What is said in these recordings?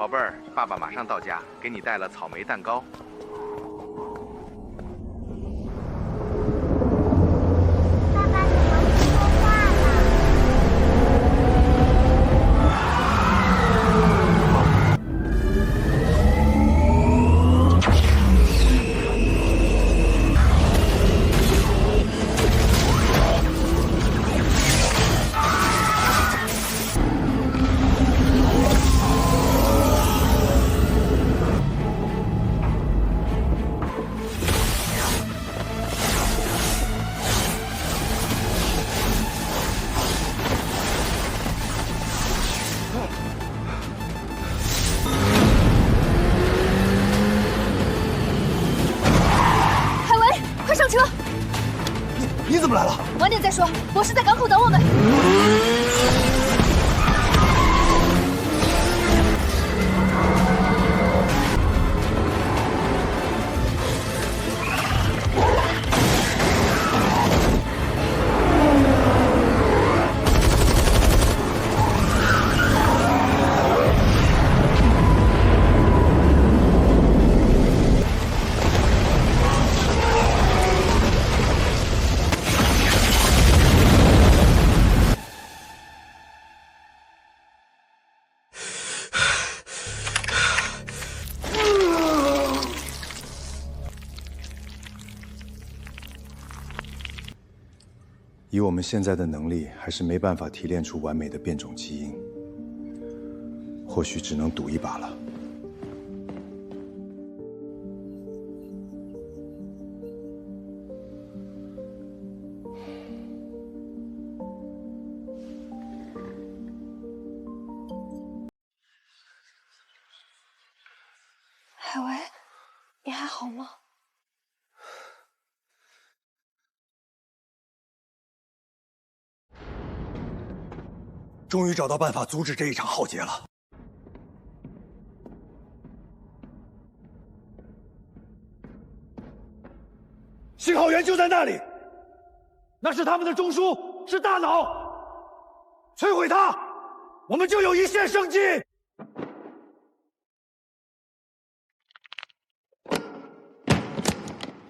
宝贝儿，爸爸马上到家，给你带了草莓蛋糕。爸爸怎么不说话了？海文，快上车！你怎么来了？晚点再说，博士在港口等我们。以我们现在的能力，还是没办法提炼出完美的变种基因，或许只能赌一把了。海文，你还好吗？终于找到办法阻止这一场浩劫了。信号源就在那里，那是他们的中枢，是大脑。摧毁它，我们就有一线生机。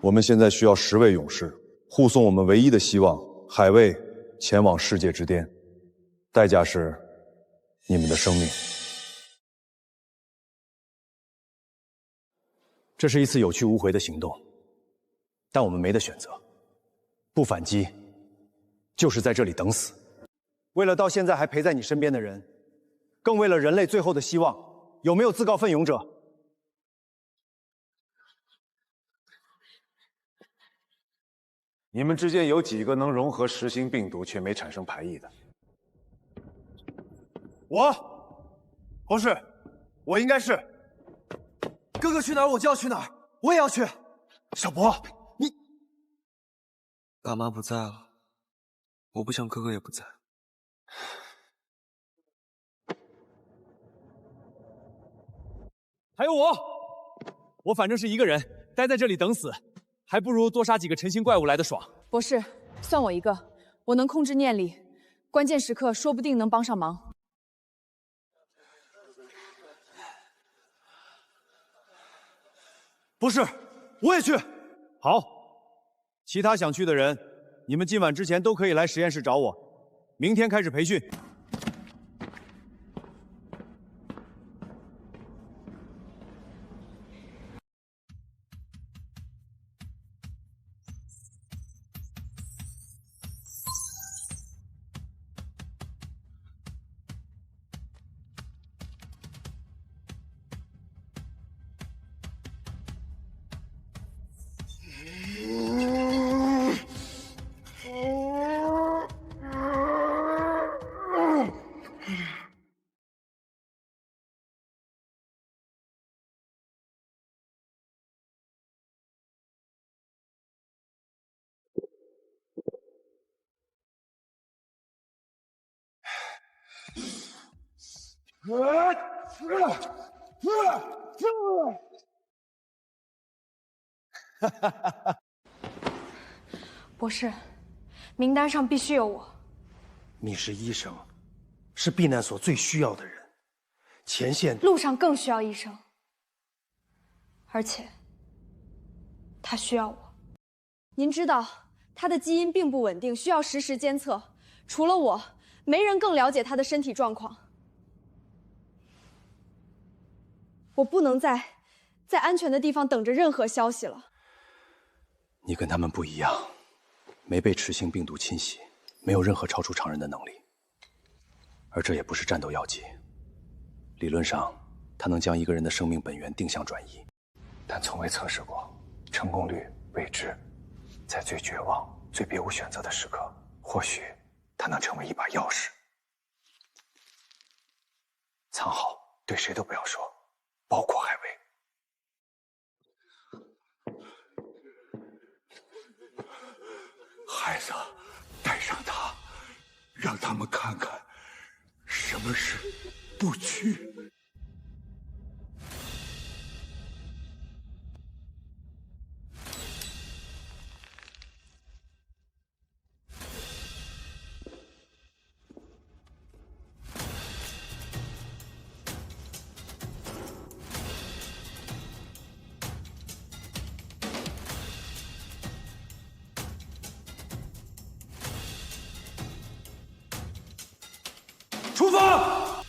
我们现在需要10位勇士护送我们唯一的希望海卫前往世界之巅。代价是你们的生命。这是一次有去无回的行动，但我们没得选择，不反击，就是在这里等死。为了到现在还陪在你身边的人，更为了人类最后的希望，有没有自告奋勇者？你们之间有几个能融合实心病毒却没产生排异的？不是，我应该是。哥哥去哪儿我就要去哪儿，我也要去。小博，你爸妈不在了，我不想哥哥也不在。还有我反正是一个人，待在这里等死，还不如多杀几个成型怪物来的爽。博士，算我一个，我能控制念力，关键时刻说不定能帮上忙。不是，我也去。好，其他想去的人，你们今晚之前都可以来实验室找我，明天开始培训。博士，名单上必须有我。你是医生，是避难所最需要的人，前线路上更需要医生，而且他需要我。您知道，他的基因并不稳定，需要实时监测。除了我，没人更了解他的身体状况。我不能在安全的地方等着任何消息了。你跟他们不一样，没被雌性病毒侵袭，没有任何超出常人的能力。而这也不是战斗药剂，理论上，它能将一个人的生命本源定向转移，但从未测试过，成功率未知。在最绝望、最别无选择的时刻，或许它能成为一把钥匙。藏好，对谁都不要说，包括海卫。孩子，带上他，让他们看看什么是不屈。出发！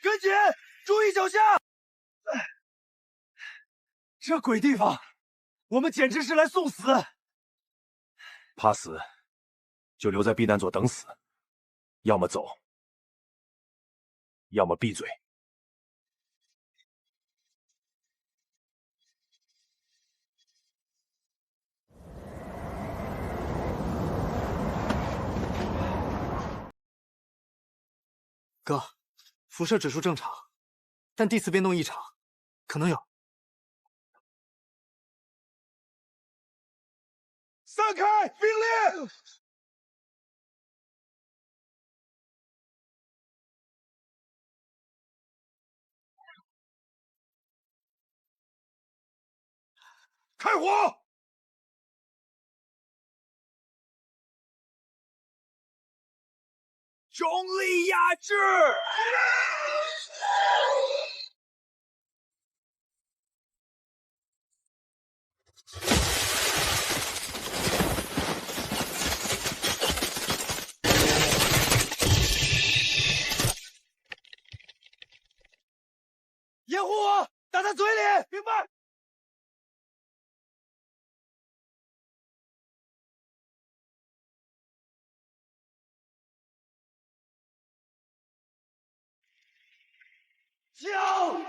跟紧，注意脚下！这鬼地方，我们简直是来送死！怕死，就留在避难所等死，要么走，要么闭嘴。哥，辐射指数正常，但地磁变动异常，可能有。散开，并列！开火！重力压制！掩护我，打他嘴里！明白。叫！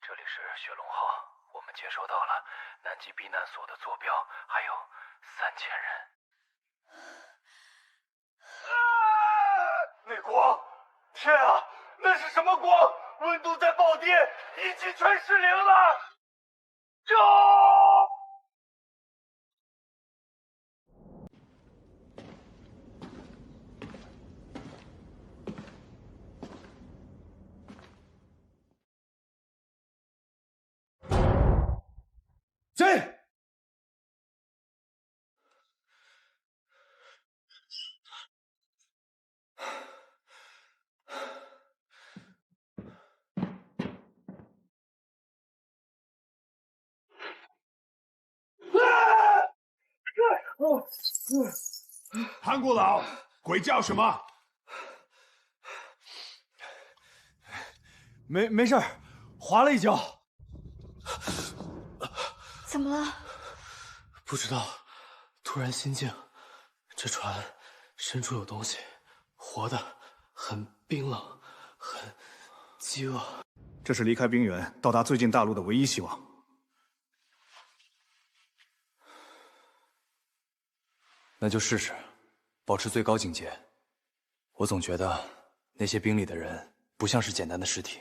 这里是雪龙号，我们接收到了南极避难所的坐标，还有3000人。天啊，那是什么光？温度在暴跌，仪器全失灵了！救！进！潘顾老，鬼叫什么？没事儿，滑了一跤。怎么了？不知道，突然心静。这船深处有东西，活的，很冰冷，很饥饿。这是离开冰原到达最近大陆的唯一希望。那就试试，保持最高境界。我总觉得那些冰里的人不像是简单的尸体。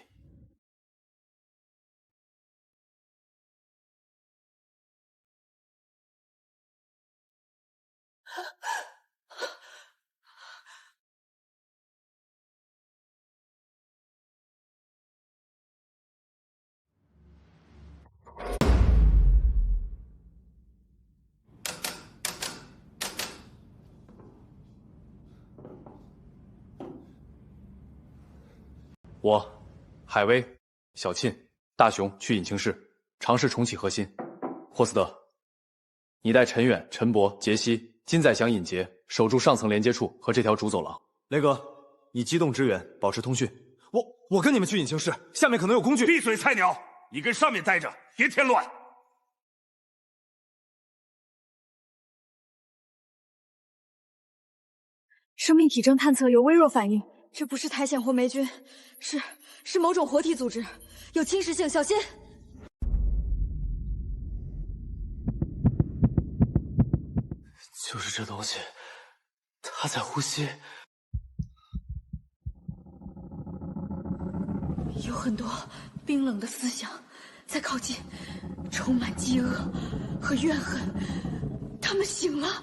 我，海威、小沁、大雄去引擎室，尝试重启核心。霍斯特，你带陈远、陈博、杰西、金宰祥、尹杰守住上层连接处和这条主走廊。雷哥，你机动支援，保持通讯。我跟你们去引擎室，下面可能有工具。闭嘴，菜鸟！你跟上面待着，别添乱。生命体征探测有微弱反应，这不是苔藓或霉菌，是某种活体组织，有侵蚀性，小心！就是这东西，它在呼吸。有很多冰冷的思想在靠近，充满饥饿和怨恨。他们醒了。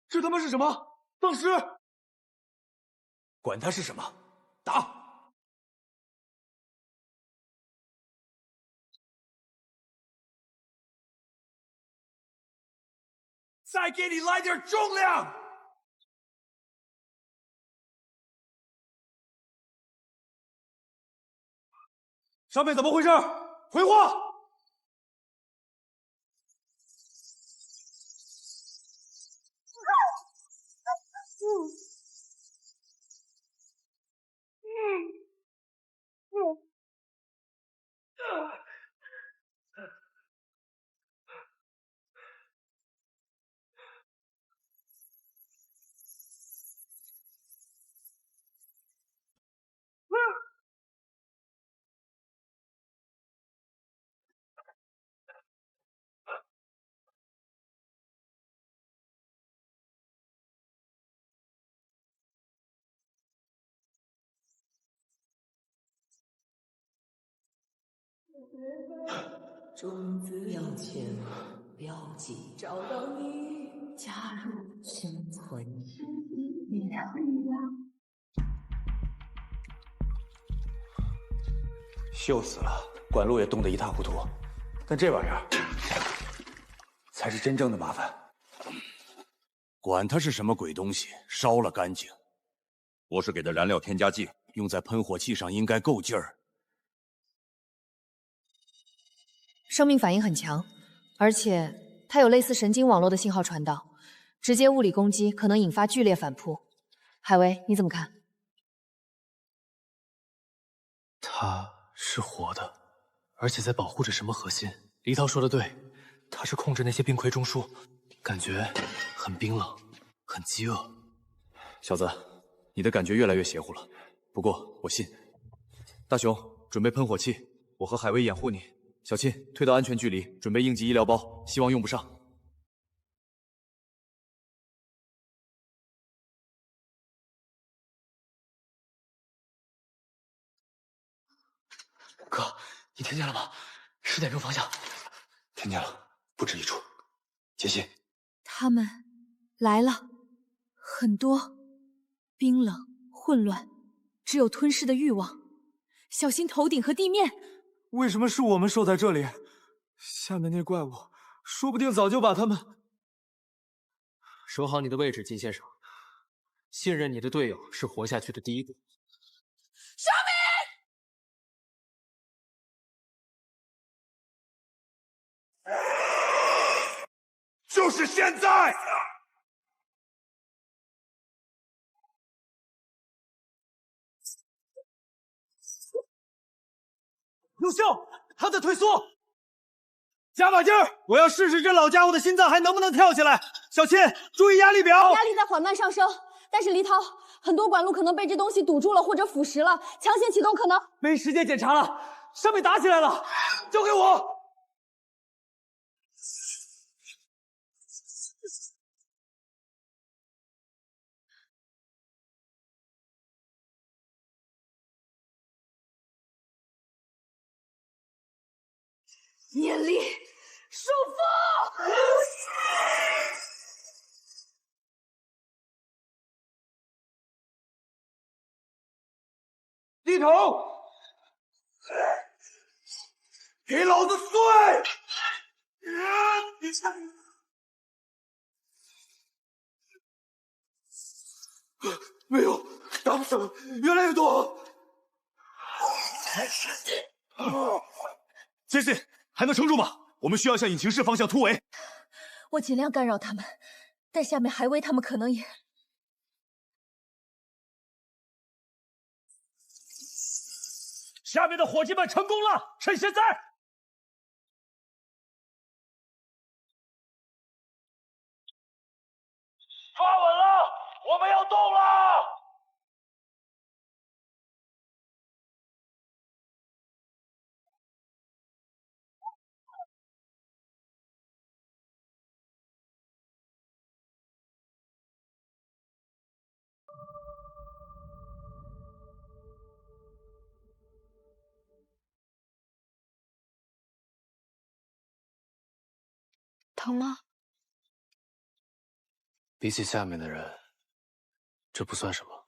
这他妈是什么？丧尸！管他是什么，打！再给你来点重量！上面怎么回事？回话！种子标签标记，找到你，加入生存。力量。锈死了，管路也冻得一塌糊涂。但这玩意儿才是真正的麻烦。管它是什么鬼东西，烧了干净。我是给的燃料添加剂，用在喷火器上应该够劲儿。生命反应很强，而且它有类似神经网络的信号传导，直接物理攻击可能引发剧烈反扑。海威，你怎么看？它是活的，而且在保护着什么核心。黎涛说的对，它是控制那些冰葵中枢，感觉很冰冷，很饥饿。小子，你的感觉越来越邪乎了。不过我信。大雄，准备喷火器，我和海威掩护你。小钦，退到安全距离，准备应急医疗包，希望用不上。哥，你听见了吗？10点钟方向。听见了，不止一处。杰西，他们来了，很多，冰冷、混乱，只有吞噬的欲望。小心头顶和地面。为什么是我们守在这里？下面那怪物，说不定早就把他们……守好你的位置，金先生。信任你的队友是活下去的第一步。上面！就是现在！有效，他在退缩。加把劲儿！我要试试这老家伙的心脏还能不能跳起来。小钦，注意压力表。压力在缓慢上升，但是黎涛，很多管路可能被这东西堵住了或者腐蚀了，强行启动可能……没时间检查了，上面打起来了，交给我。念力，束缚。地头，给老子碎！没有，打不死了，越来越多。杰西，还能撑住吗？我们需要向引擎室方向突围。我尽量干扰他们，但下面海威他们可能也……下面的伙计们成功了，趁现在！抓稳了，我们要动了！疼吗？比起下面的人，这不算什么。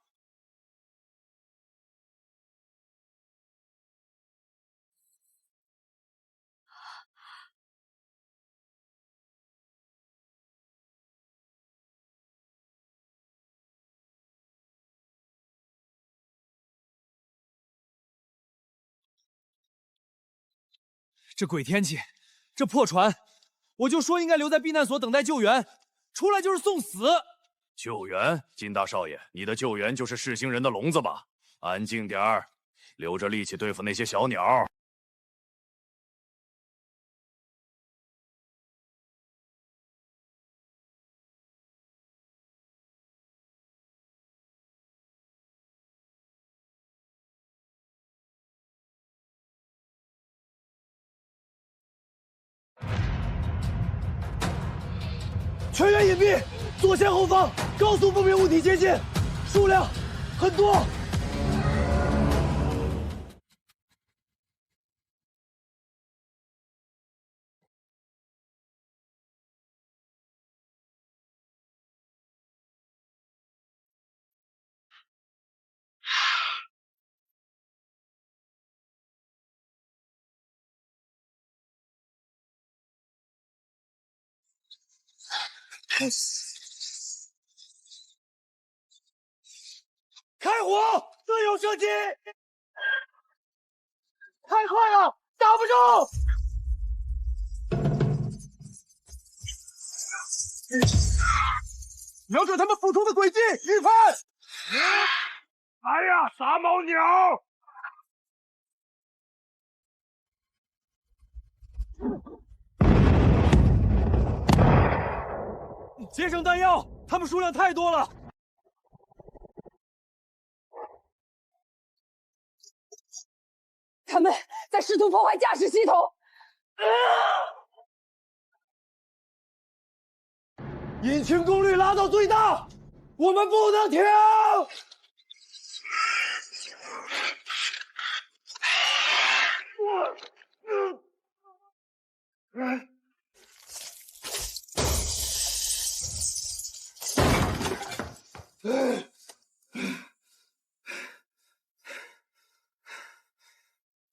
这鬼天气，这破船，我就说应该留在避难所等待救援，出来就是送死。救援，金大少爷，你的救援就是噬星人的笼子吧？安静点儿，留着力气对付那些小鸟。全员隐蔽，左前后方高速不明物体接近，数量很多。开火！自由射击！太快了，打不住！瞄准他们俯冲的轨迹，预判！哎呀，傻猫鸟！节省弹药，他们数量太多了。他们在试图破坏驾驶系统。引擎功率拉到最大，我们不能停！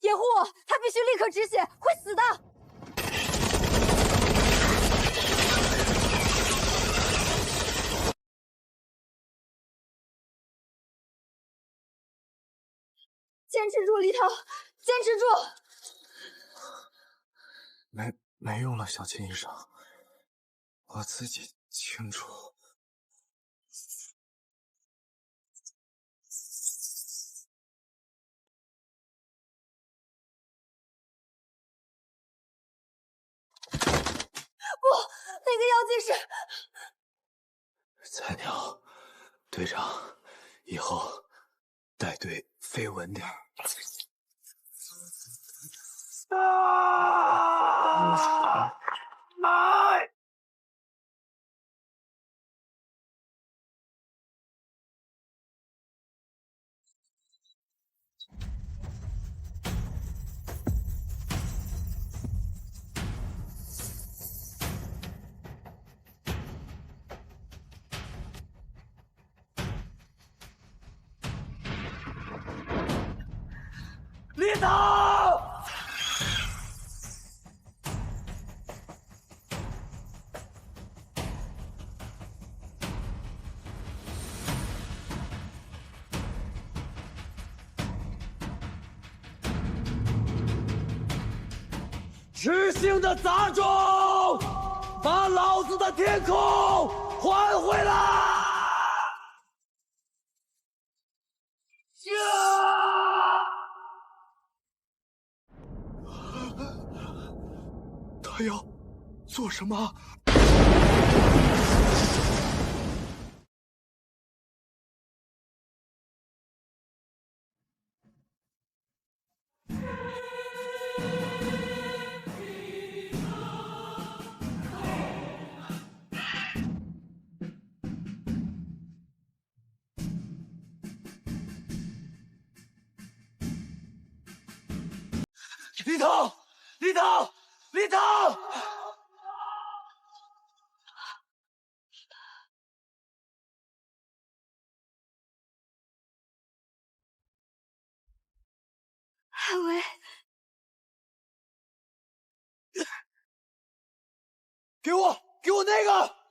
掩护我！他必须立刻止血，会死的！坚持住，李涛，坚持住！没用了，小秦医生，我自己清楚。不，那个药剂是……菜鸟，队长，以后带队飞稳点儿。李导！执行的杂种，把老子的天空还回来！他要做什么？李涛，李涛，李涛！海薇，给我那个！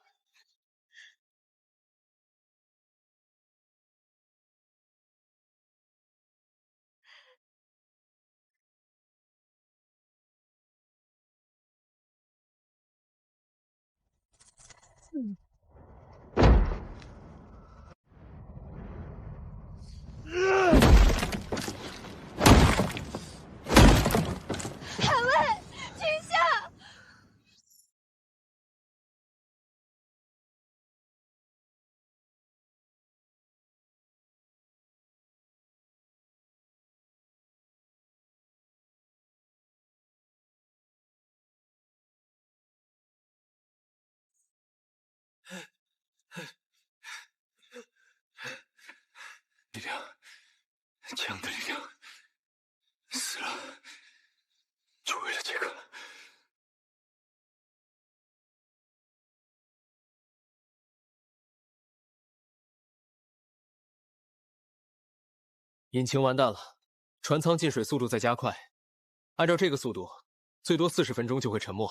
海薇，停下！力量，强的力量，死了，就为了这个。引擎完蛋了，船舱进水速度在加快，按照这个速度，最多40分钟就会沉没。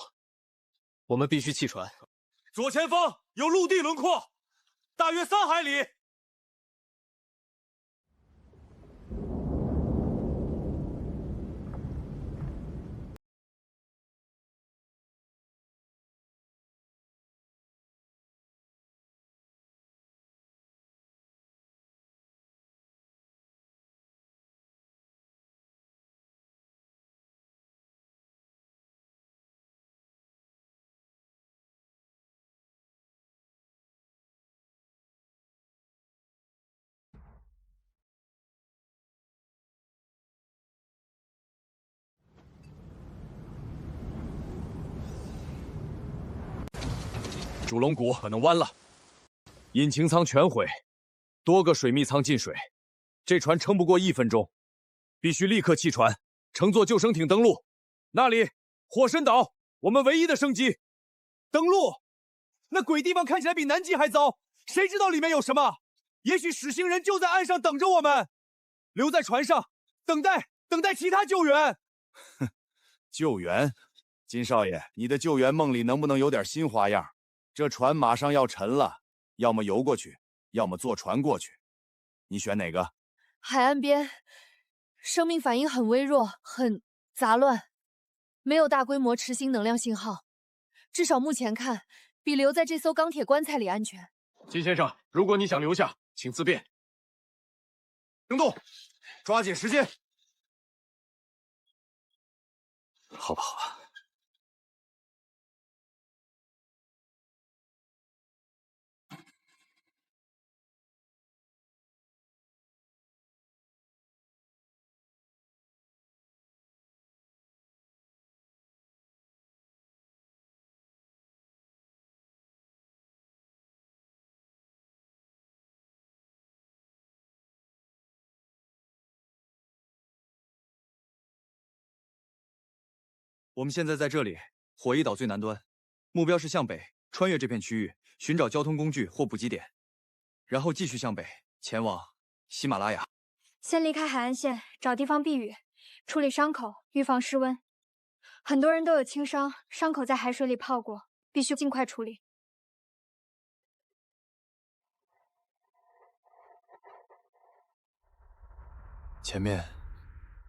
我们必须弃船。左前方有陆地轮廓，大约3海里。主龙骨可能弯了，引擎舱全毁，多个水密舱进水，这船撑不过1分钟，必须立刻弃船，乘坐救生艇登陆。那里，火神岛，我们唯一的生机。登陆？那鬼地方看起来比南极还糟，谁知道里面有什么？也许使星人就在岸上等着我们，留在船上，等待其他救援。哼，救援？金少爷，你的救援梦里能不能有点新花样？这船马上要沉了，要么游过去，要么坐船过去，你选哪个？海岸边，生命反应很微弱，很杂乱，没有大规模持星能量信号，至少目前看，比留在这艘钢铁棺材里安全。金先生，如果你想留下，请自便。行动，抓紧时间。好吧，好吧。我们现在在这里，火翼岛最南端，目标是向北穿越这片区域，寻找交通工具或补给点，然后继续向北前往喜马拉雅。先离开海岸线，找地方避雨，处理伤口，预防失温。很多人都有轻伤，伤口在海水里泡过，必须尽快处理。前面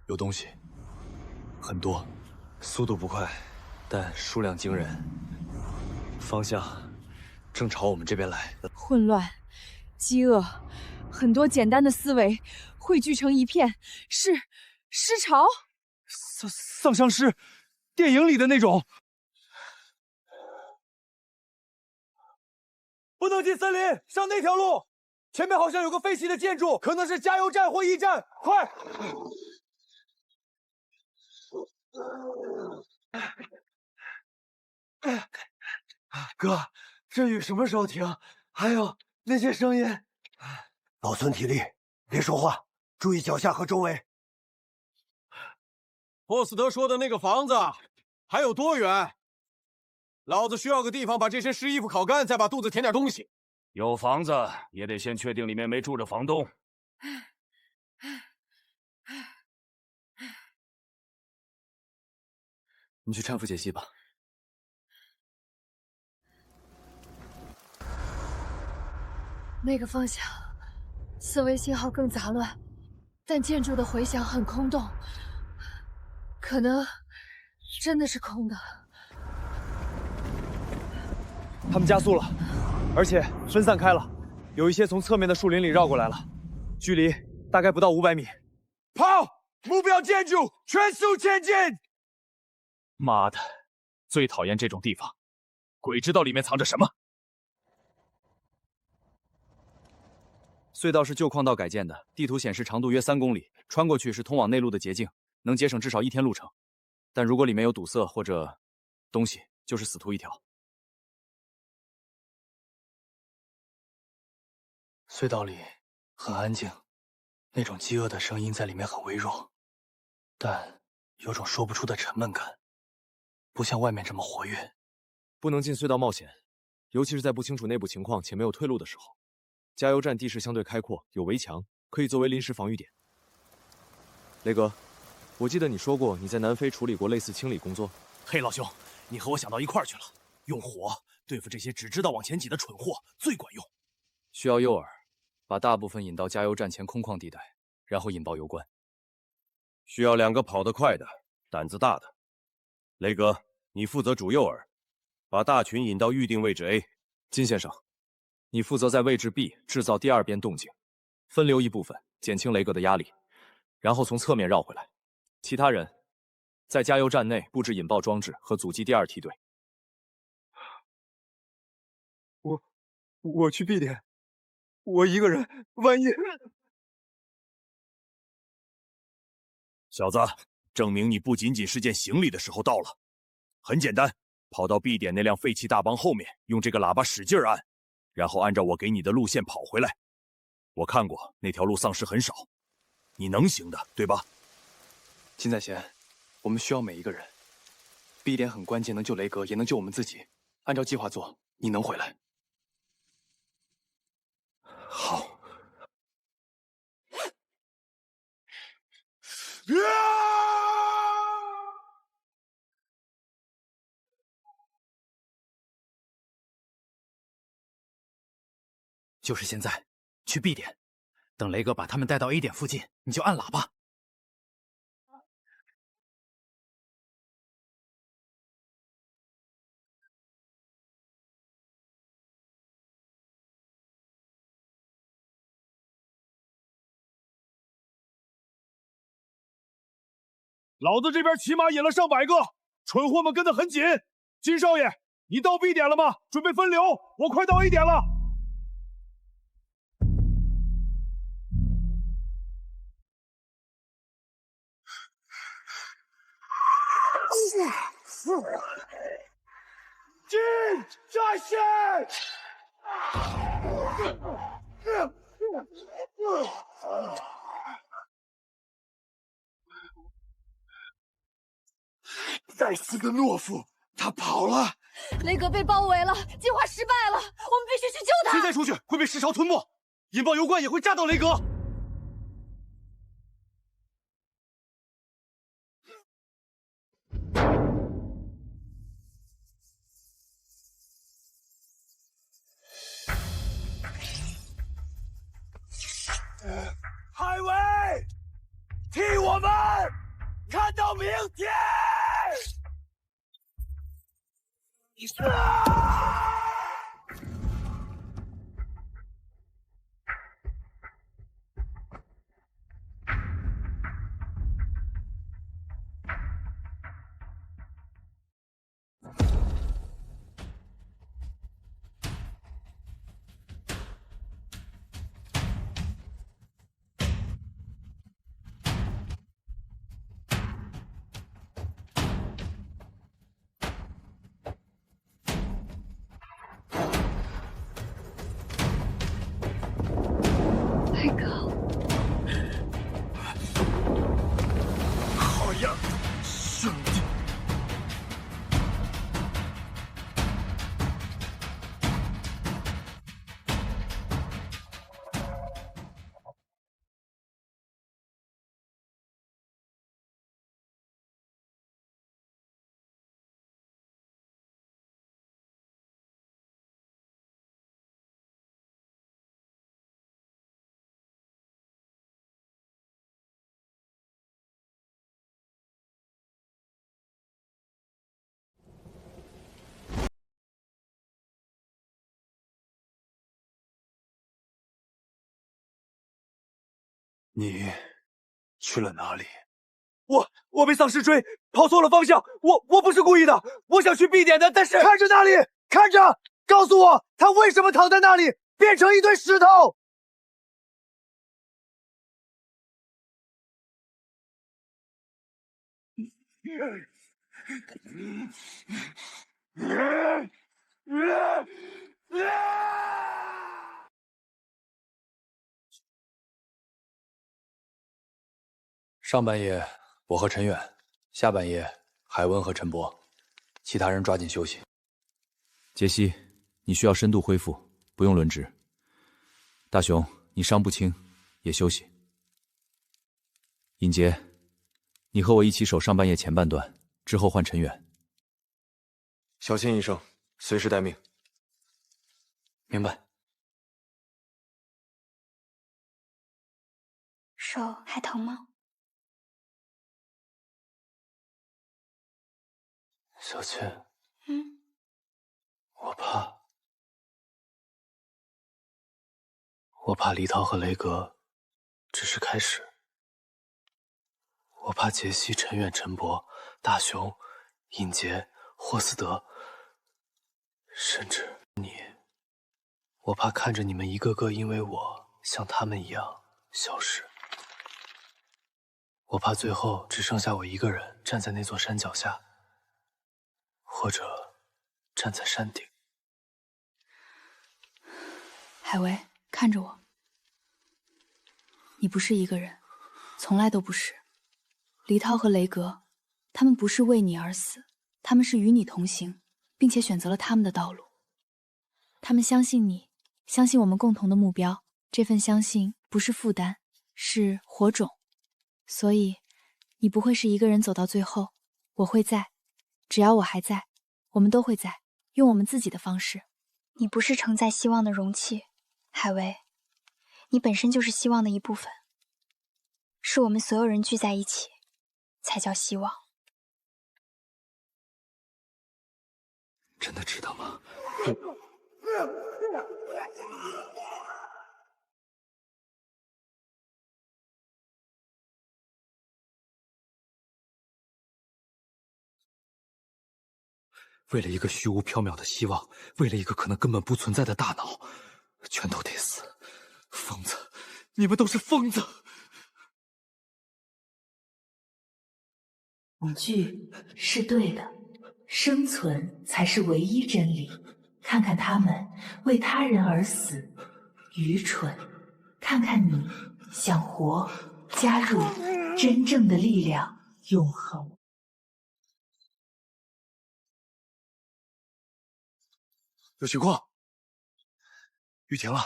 有东西，很多。速度不快，但数量惊人。方向正朝我们这边来。混乱、饥饿，很多简单的思维汇聚成一片，是尸潮。丧丧尸，电影里的那种。不能进森林，上那条路。前面好像有个废弃的建筑，可能是加油站或驿站。快！哥，这雨什么时候停？还有那些声音，保存体力，别说话，注意脚下和周围。波斯德说的那个房子还有多远？老子需要个地方把这身湿衣服烤干，再把肚子填点东西。有房子也得先确定里面没住着房东。你去搀扶解析吧。那个方向，思维信号更杂乱，但建筑的回响很空洞，可能真的是空的。他们加速了，而且分散开了，有一些从侧面的树林里绕过来了，距离大概不到500米。跑！目标建筑，全速前进！妈的，最讨厌这种地方，鬼知道里面藏着什么。隧道是旧矿道改建的，地图显示长度约3公里，穿过去是通往内陆的捷径，能节省至少1天路程。但如果里面有堵塞或者东西，就是死途一条。隧道里很安静，那种饥饿的声音在里面很微弱，但有种说不出的沉闷感，不像外面这么活跃。不能进隧道冒险，尤其是在不清楚内部情况且没有退路的时候。加油站地势相对开阔，有围墙，可以作为临时防御点。雷哥，我记得你说过你在南非处理过类似清理工作。嘿，老兄，你和我想到一块儿去了。用火对付这些只知道往前挤的蠢货最管用。需要诱饵，把大部分引到加油站前空旷地带，然后引爆油罐。需要2个跑得快的、胆子大的。雷哥，你负责主诱饵，把大群引到预定位置 A。金先生，你负责在位置 B 制造第2边动静，分流一部分，减轻雷哥的压力，然后从侧面绕回来。其他人在加油站内布置引爆装置和阻击第2梯队。我去 B 点，我一个人，万一……小子，证明你不仅仅是件行李的时候到了。很简单，跑到 B 点那辆废弃大邦后面，用这个喇叭使劲按，然后按照我给你的路线跑回来。我看过那条路丧尸很少，你能行的，对吧？金在贤，我们需要每一个人。B 点很关键，能救雷格，也能救我们自己。按照计划做，你能回来。好。就是现在，去 B 点，等雷哥把他们带到 A 点附近，你就按喇叭。老子这边起码引了上百个，蠢货们跟得很紧。金少爷，你到 B 点了吗？准备分流，我快到 A 点了。金在线！该死的懦夫，他跑了！雷格被包围了，计划失败了，我们必须去救他！现在出去会被尸潮吞没，引爆油罐也会炸到雷格。海卫，替我们看到明天！雷格，好呀，兄弟！你去了哪里？我被丧尸追，跑错了方向。我不是故意的，我想去 B 点的，但是看着那里，看着，告诉我他为什么躺在那里，变成一堆石头。上半夜我和陈远，下半夜海文和陈博，其他人抓紧休息。杰西，你需要深度恢复，不用轮值。大雄，你伤不轻，也休息。尹杰，你和我一起守上半夜前半段，之后换陈远。小心一声，随时待命。明白。手还疼吗？小倩，我怕黎涛和雷格只是开始，我怕杰西、陈远、陈博、大雄、尹杰、霍斯德，甚至你，我怕看着你们一个个因为我像他们一样消失，我怕最后只剩下我一个人站在那座山脚下。或者站在山顶。海薇，看着我，你不是一个人，从来都不是。黎涛和雷格，他们不是为你而死，他们是与你同行，并且选择了他们的道路。他们相信你，相信我们共同的目标。这份相信不是负担，是火种。所以，你不会是一个人走到最后，我会在。只要我还在，我们都会在，用我们自己的方式。你不是承载希望的容器，海薇，你本身就是希望的一部分。是我们所有人聚在一起，才叫希望。真的知道吗？为了一个虚无缥缈的希望，为了一个可能根本不存在的大脑，全都得死！疯子，你们都是疯子！恐惧是对的，生存才是唯一真理。看看他们为他人而死，愚蠢；看看你想活，加入真正的力量，永恒。有情况，雨停了，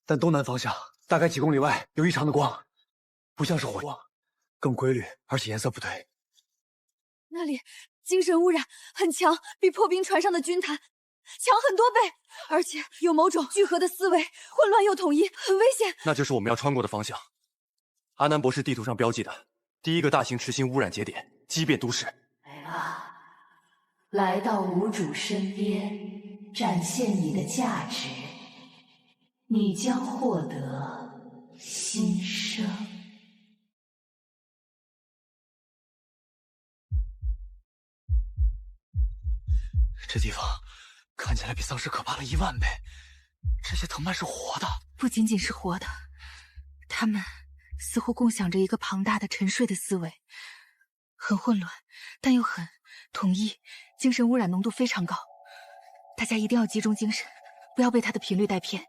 但东南方向大概几公里外有异常的光，不像是火光，更规律，而且颜色不对。那里精神污染很强，比破冰船上的军团强很多倍，而且有某种聚合的思维，混乱又统一，很危险。那就是我们要穿过的方向。阿南博士地图上标记的第一个大型池心污染节点——畸变都市。来吧，来到无主身边，展现你的价值，你将获得新生。这地方看起来比丧尸可怕了10000倍。这些藤蔓是活的，不仅仅是活的，他们似乎共享着一个庞大的沉睡的思维，很混乱，但又很统一，精神污染浓度非常高。大家一定要集中精神，不要被它的频率带偏。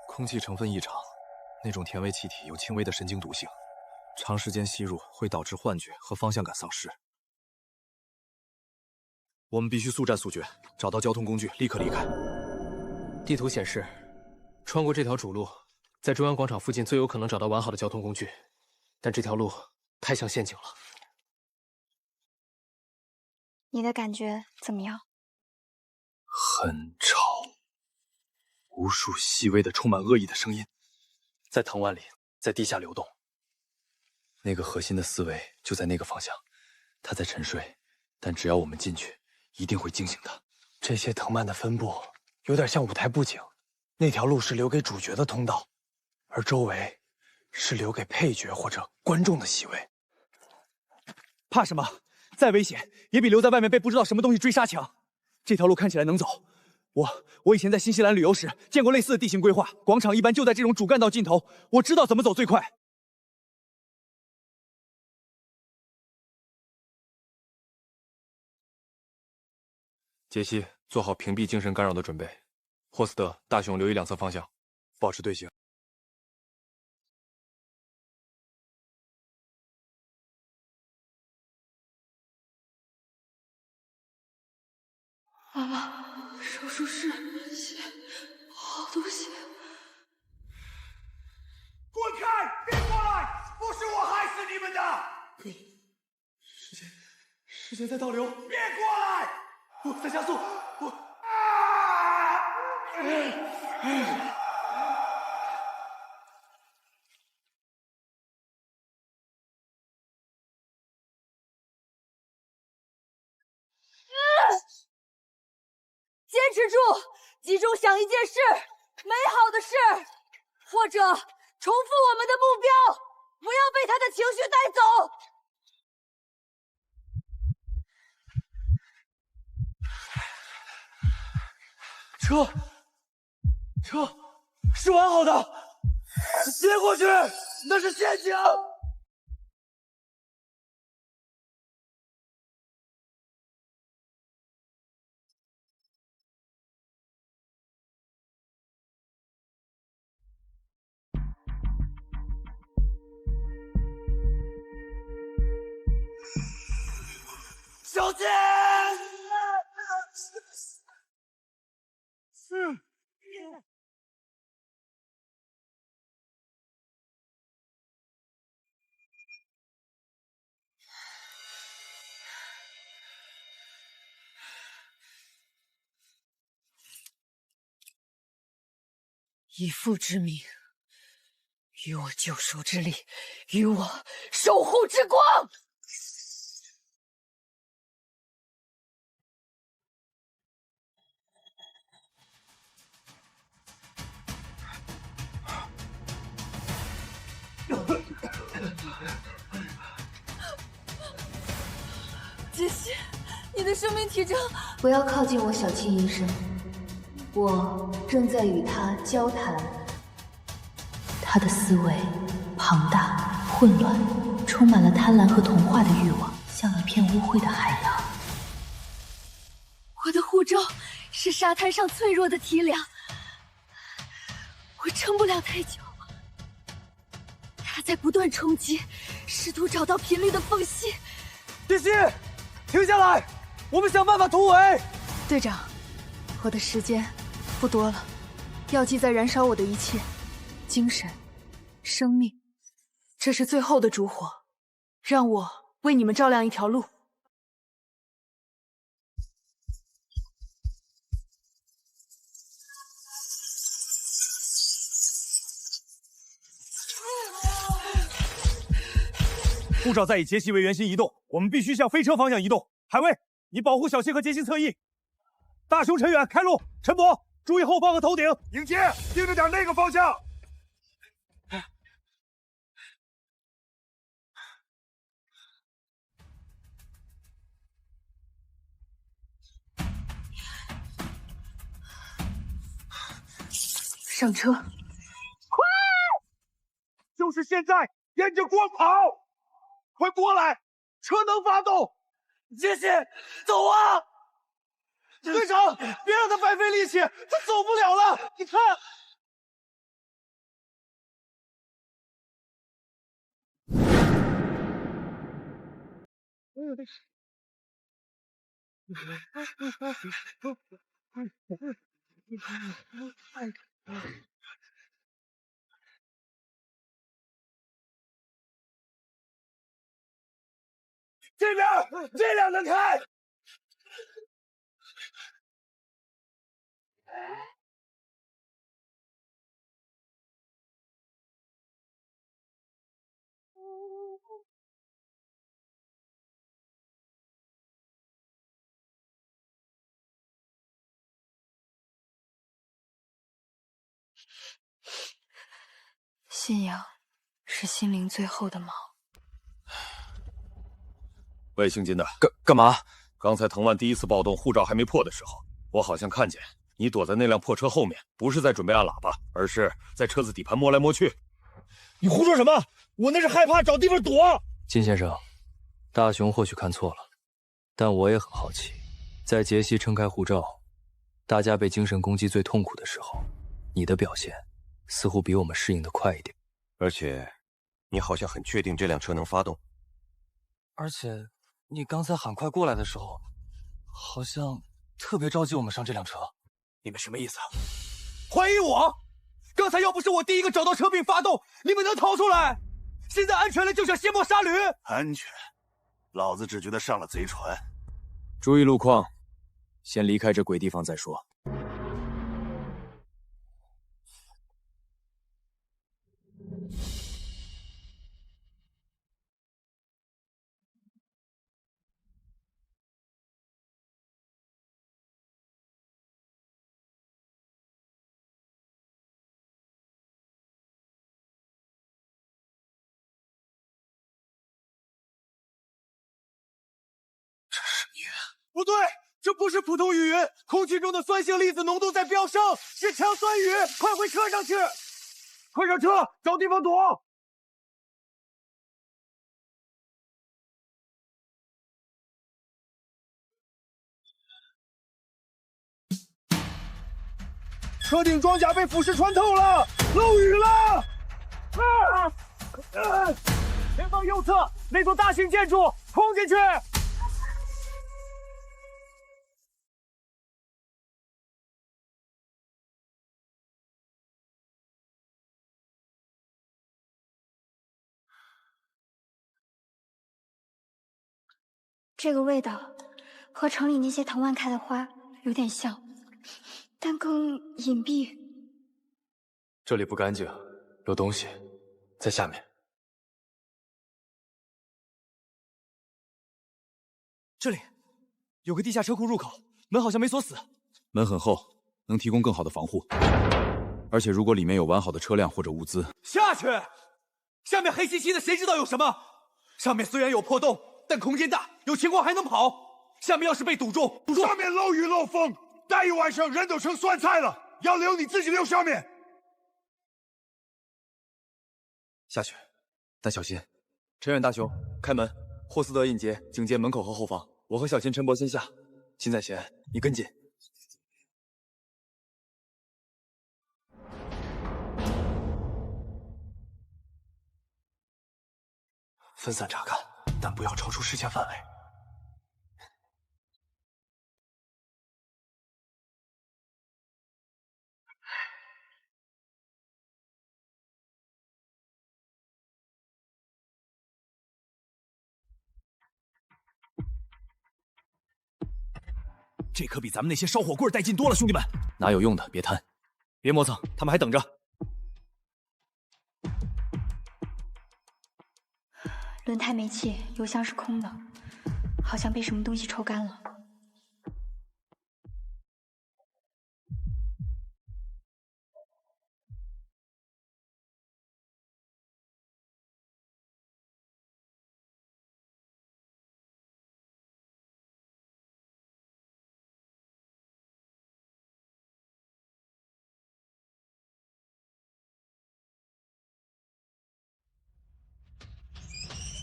空气成分异常，那种甜味气体有轻微的神经毒性，长时间吸入会导致幻觉和方向感丧失。我们必须速战速决，找到交通工具，立刻离开。地图显示，穿过这条主路，在中央广场附近最有可能找到完好的交通工具，但这条路太像陷阱了。你的感觉怎么样？很吵，无数细微的、充满恶意的声音，在藤蔓里，在地下流动。那个核心的思维就在那个方向，它在沉睡，但只要我们进去，一定会惊醒它。这些藤蔓的分布有点像舞台布景，那条路是留给主角的通道，而周围是留给配角或者观众的席位。怕什么？再危险也比留在外面被不知道什么东西追杀强。这条路看起来能走。我以前在新西兰旅游时见过类似的地形规划，广场一般就在这种主干道尽头，我知道怎么走最快。杰西，做好屏蔽精神干扰的准备。霍斯特、大雄留意两侧方向，保持队形。妈妈，手术室血，好多血！滚开！别过来！不是我害死你们的！时间在倒流，别过来！我在加速，坚持住，集中想一件事，美好的事，或者重复我们的目标，不要被他的情绪带走。车是完好的，接过去，那是陷阱。小心！以父之名，与我救赎之力，与我守护之光。杰西，你的生命体征……不要靠近我，小青医生。我正在与他交谈。他的思维庞大、混乱，充满了贪婪和同化的欲望，像一片污秽的海洋。我的护咒是沙滩上脆弱的堤梁，我撑不了太久。他在不断冲击，试图找到频率的缝隙。杰西，停下来，我们想办法突围。队长，我的时间不多了，药剂在燃烧我的一切，精神、生命，这是最后的烛火，让我为你们照亮一条路。护照在以杰西为圆心移动，我们必须向飞车方向移动。海卫，你保护小新和杰西侧翼。大雄、陈远开路，陈博注意后方和头顶。迎接，盯着点那个方向。上车，快！就是现在，沿着光跑！快过来，车能发动。杰西，走啊！队长，别让他白费力气，他走不了了。你看，这边能开。信仰是心灵最后的锚。喂，姓金的，干嘛？刚才藤蔓第一次暴动，护照还没破的时候，我好像看见你躲在那辆破车后面，不是在准备按喇叭，而是在车子底盘摸来摸去。你胡说什么？我那是害怕找地方躲。金先生，大雄或许看错了，但我也很好奇，在杰西撑开护照，大家被精神攻击最痛苦的时候，你的表现似乎比我们适应的快一点。而且，你好像很确定这辆车能发动。而且，你刚才喊快过来的时候，好像特别着急我们上这辆车。你们什么意思啊？怀疑我？刚才要不是我第一个找到车并发动，你们能逃出来？现在安全了就想卸磨杀驴？安全？老子只觉得上了贼船。注意路况，先离开这鬼地方再说。不对，这不是普通雨云，空气中的酸性粒子浓度在飙升，是强酸雨！快回车上去！快上车，找地方躲！车顶装甲被腐蚀穿透了，漏雨了！前方右侧那座大型建筑，冲进去！这个味道和城里那些藤蔓开的花有点像，但更隐蔽。这里不干净，有东西在下面。这里有个地下车库入口，门好像没锁死。门很厚，能提供更好的防护。而且如果里面有完好的车辆或者物资，下去！下面黑漆漆的，谁知道有什么？上面虽然有破洞，但空间大，有情况还能跑。下面要是被堵住，上面漏雨漏风，待一晚上人都成酸菜了。要留你自己留上面。下去，但小心。陈远大雄，开门。霍斯德印节警戒门口和后方，我和小秦、陈伯先下。金在前，你跟紧。分散查看，但不要超出视线范围。这可比咱们那些烧火棍带劲多了，兄弟们！哪有用的，别贪，别磨蹭，他们还等着。轮胎没气，油箱是空的，好像被什么东西抽干了。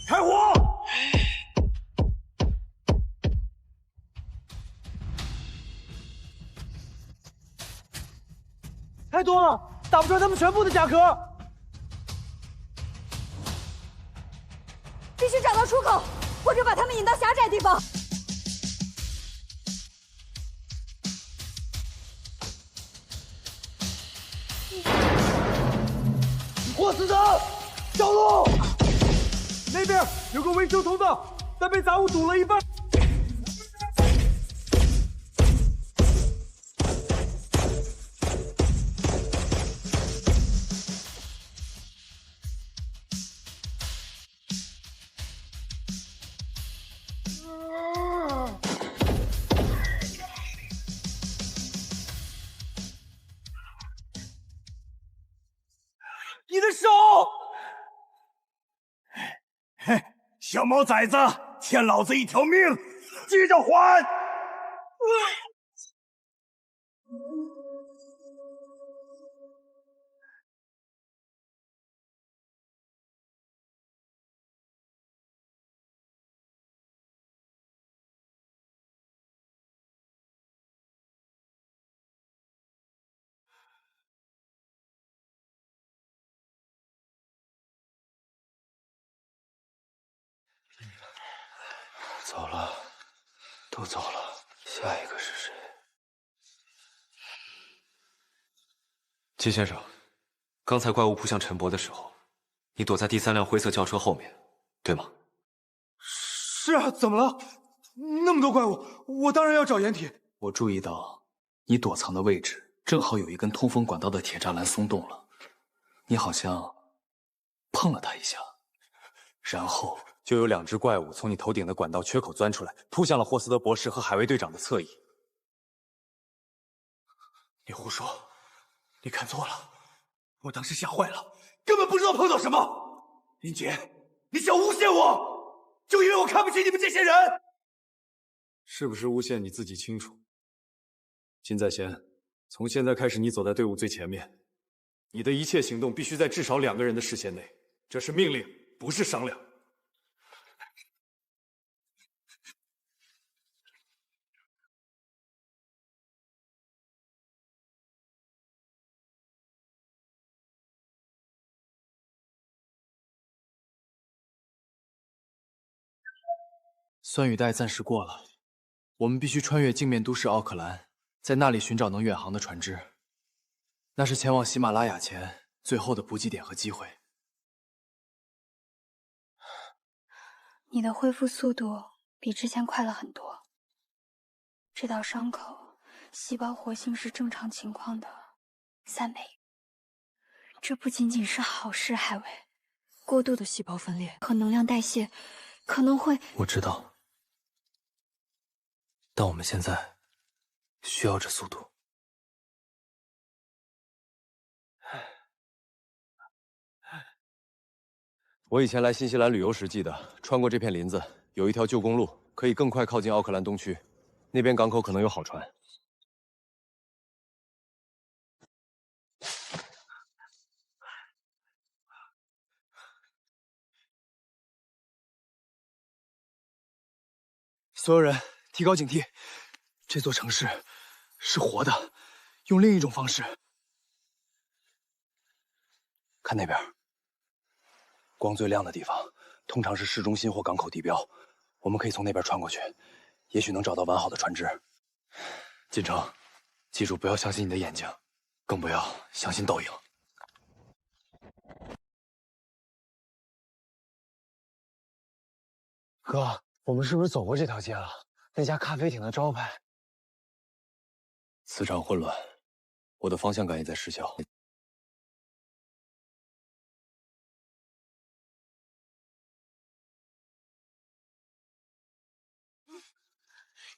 开火！太多了，打不穿他们全部的甲壳。必须找到出口，或者把他们引到狭窄地方。霍斯德，小路！那边有个维修通道，但被杂物堵了一半。你的手！嘿，小毛崽子，欠老子一条命，记着还！走了，都走了，下一个是谁？金先生，刚才怪物扑向陈伯的时候，你躲在第3辆灰色轿车后面，对吗？是啊，怎么了？那么多怪物，我当然要找掩体。我注意到你躲藏的位置正好有一根通风管道的铁栅栏松动了，你好像碰了它一下，然后就有2只怪物从你头顶的管道缺口钻出来，扑向了霍斯德博士和海卫队长的侧翼。你胡说，你看错了，我当时吓坏了，根本不知道碰到什么。林杰，你想诬陷我，就因为我看不起你们这些人？是不是诬陷你自己清楚？金在先，从现在开始，你走在队伍最前面，你的一切行动必须在至少2个人的视线内，这是命令，不是商量。酸雨带暂时过了，我们必须穿越镜面都市奥克兰，在那里寻找能远航的船只。那是前往喜马拉雅前最后的补给点和机会。你的恢复速度比之前快了很多。这道伤口细胞活性是正常情况的3倍。这不仅仅是好事，海薇。过度的细胞分裂和能量代谢可能会……我知道，但我们现在需要这速度。我以前来新西兰旅游时记得，穿过这片林子有一条旧公路，可以更快靠近奥克兰东区，那边港口可能有好船。所有人提高警惕，这座城市是活的，用另一种方式。看那边，光最亮的地方通常是市中心或港口地标，我们可以从那边穿过去，也许能找到完好的船只。锦城，记住不要相信你的眼睛，更不要相信倒影。哥，我们是不是走过这条街了？那家咖啡厅的招牌。磁场混乱，我的方向感也在失效。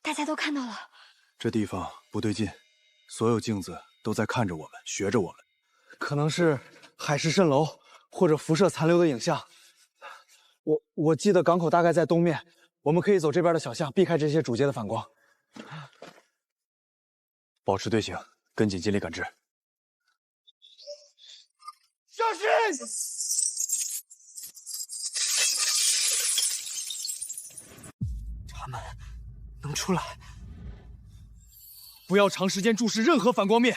大家都看到了，这地方不对劲，所有镜子都在看着我们，学着我们。可能是海市蜃楼或者辐射残留的影像。我记得港口大概在东面，我们可以走这边的小巷，避开这些主街的反光。保持队形，跟紧，尽力感知。小心！他们能出来，不要长时间注视任何反光面。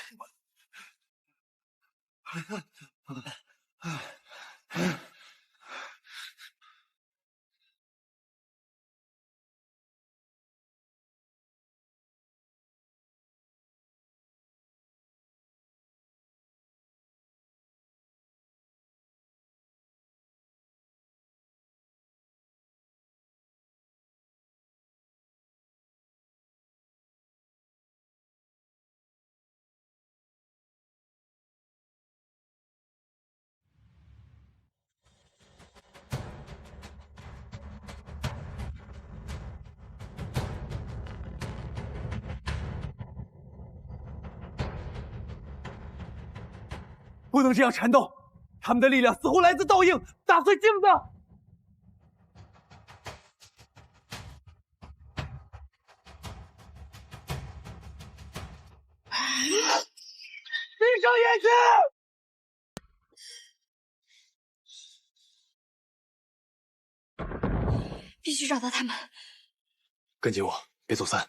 不能这样缠斗，他们的力量似乎来自倒映，打碎镜子。闭上眼睛！必须找到他们。跟紧我，别走散。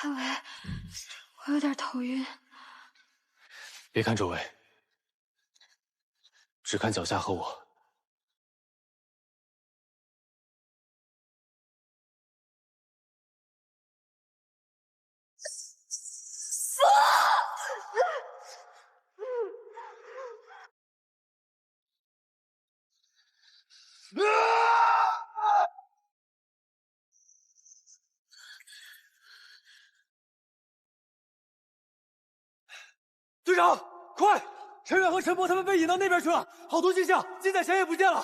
海薇，我有点头晕。别看周围，只看脚下和我。队长，快！陈远和陈博他们被引到那边去了，好多迹象，金载贤也不见了。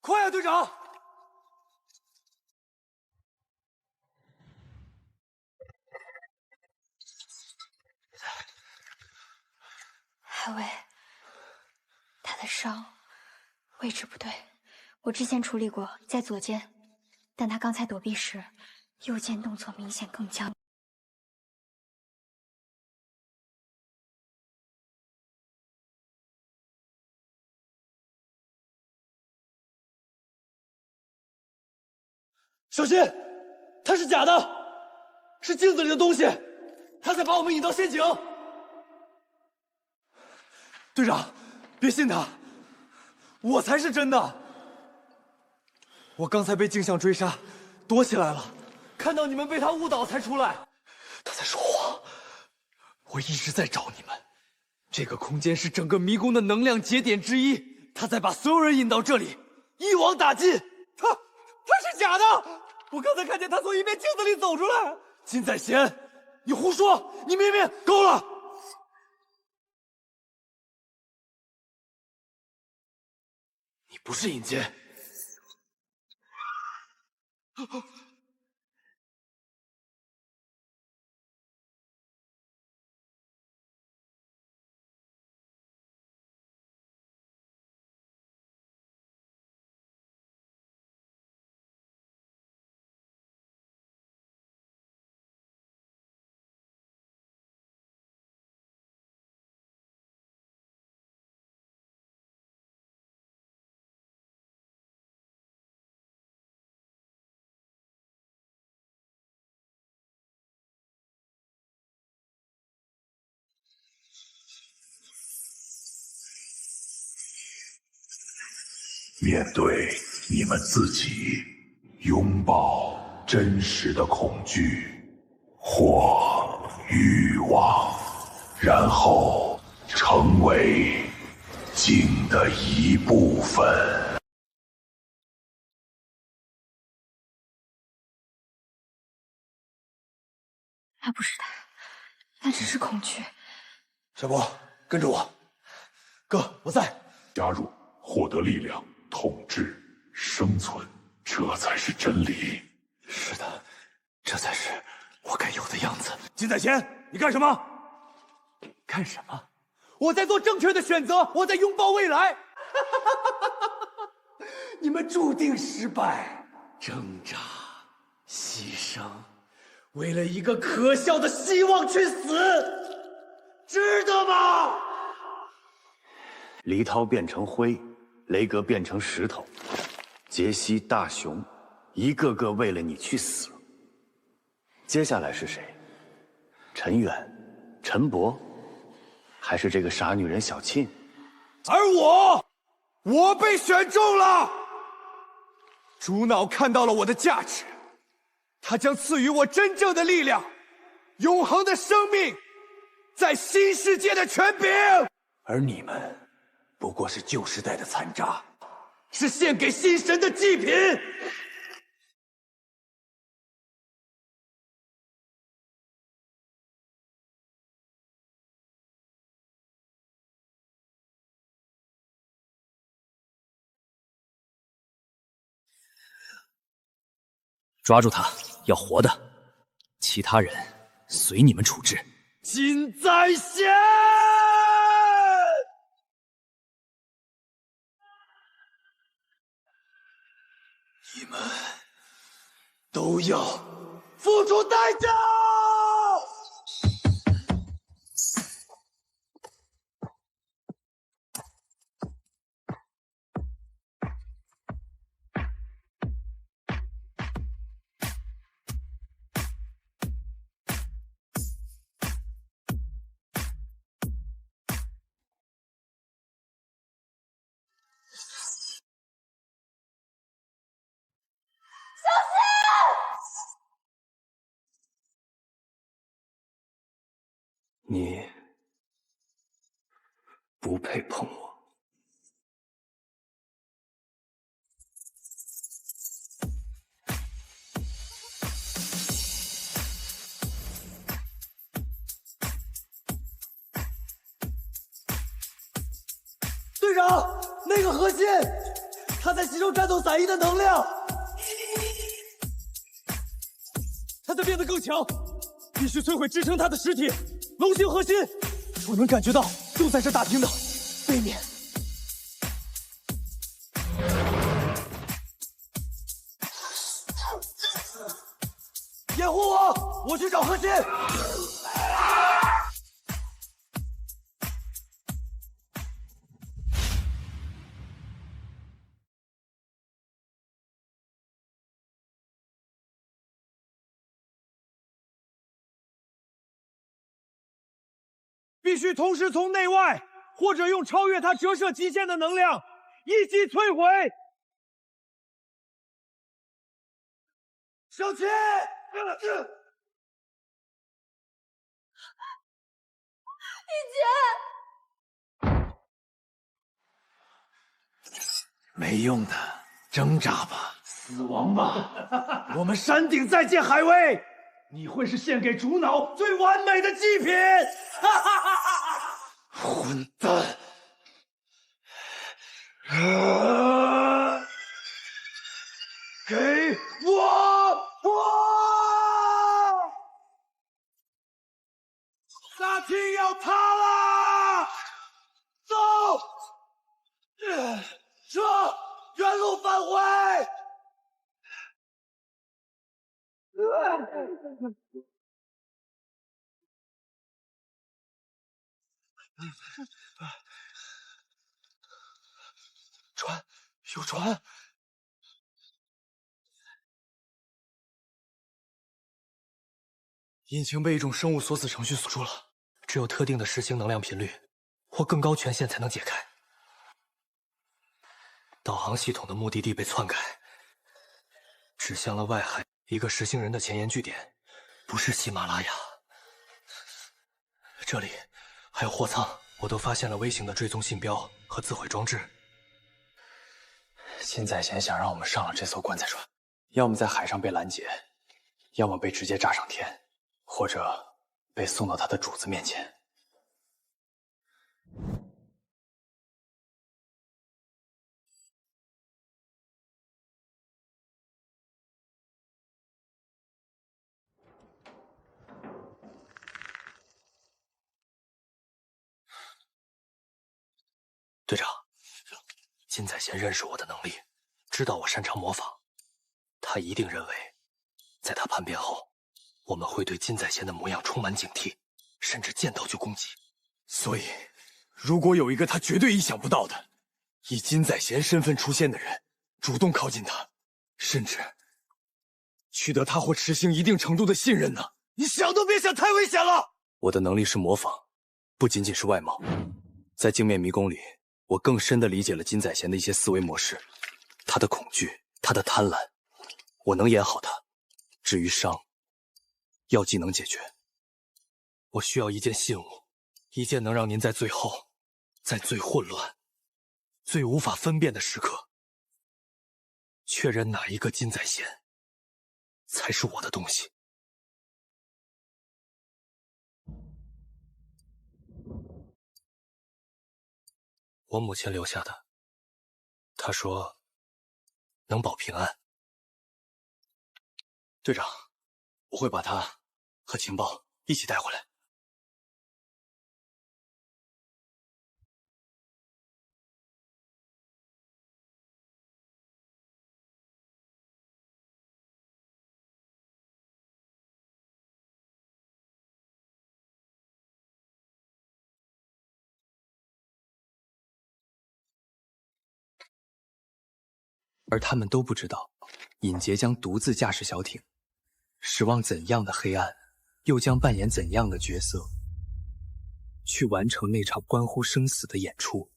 快呀，队长！海薇，他的伤位置不对，我之前处理过，在左肩，但他刚才躲避时，右肩动作明显更僵。小心，他是假的，是镜子里的东西，他在把我们引到陷阱。队长，别信他，我才是真的。我刚才被镜像追杀，躲起来了，看到你们被他误导才出来。他在说谎，我一直在找你们。这个空间是整个迷宫的能量节点之一，他在把所有人引到这里，一网打尽。他是假的，我刚才看见他从一面镜子里走出来。金在贤，你胡说！你明明够了。你不是尹杰。面对你们自己，拥抱真实的恐惧或欲望，然后成为景的一部分。那不是他，那只是恐惧。小波，跟着我。哥，我在。加入，获得力量，统治，生存，这才是真理。是的，这才是我该有的样子。金在贤，你干什么？干什么？我在做正确的选择，我在拥抱未来。你们注定失败，挣扎，牺牲，为了一个可笑的希望去死，值得吗？黎涛变成灰，雷格变成石头，杰西、大雄，一个个为了你去死。接下来是谁？陈远、陈博，还是这个傻女人小沁？而我被选中了。主脑看到了我的价值，他将赐予我真正的力量，永恒的生命，在新世界的权柄。而你们不过是旧时代的残渣，是献给新神的祭品。抓住他，要活的，其他人随你们处置。金在贤，你们都要付出代价！你不配碰我。队长，那个核心，它在吸收战斗散逸的能量，它在变得更强，必须摧毁支撑它的实体。龙形核心，我能感觉到，就在这大厅的背面。掩护我，我去找核心。必须同时从内外，或者用超越它折射极限的能量，一击摧毁。小七，没用的，挣扎吧，死亡吧！我们山顶再见，海威！你会是献给主脑最完美的祭品！哈哈哈哈！混蛋！给我破！大厅要塌了！走！撤！原路返回！船，有船！引擎被一种生物锁死程序锁住了，只有特定的实星能量频率或更高权限才能解开。导航系统的目的地被篡改，指向了外海一个实星人的前沿据点，不是喜马拉雅。这里还有货舱，我都发现了微型的追踪信标和自毁装置。金宰贤想让我们上了这艘棺材船，要么在海上被拦截，要么被直接炸上天，或者被送到他的主子面前。队长，金宰贤认识我的能力，知道我擅长模仿，他一定认为，在他叛变后，我们会对金宰贤的模样充满警惕，甚至见到就攻击。所以，如果有一个他绝对意想不到的，以金宰贤身份出现的人，主动靠近他，甚至取得他或池星一定程度的信任呢？你想都别想，太危险了！我的能力是模仿，不仅仅是外貌。在镜面迷宫里，我更深地理解了金宰贤的一些思维模式，他的恐惧，他的贪婪，我能演好他。至于伤，药剂能解决。我需要一件信物，一件能让您在最后，在最混乱、最无法分辨的时刻，确认哪一个金宰贤才是我的东西。我母亲留下的，她说能保平安。队长，我会把他和情报一起带回来。而他们都不知道，尹杰将独自驾驶小艇，驶往怎样的黑暗，又将扮演怎样的角色，去完成那场关乎生死的演出。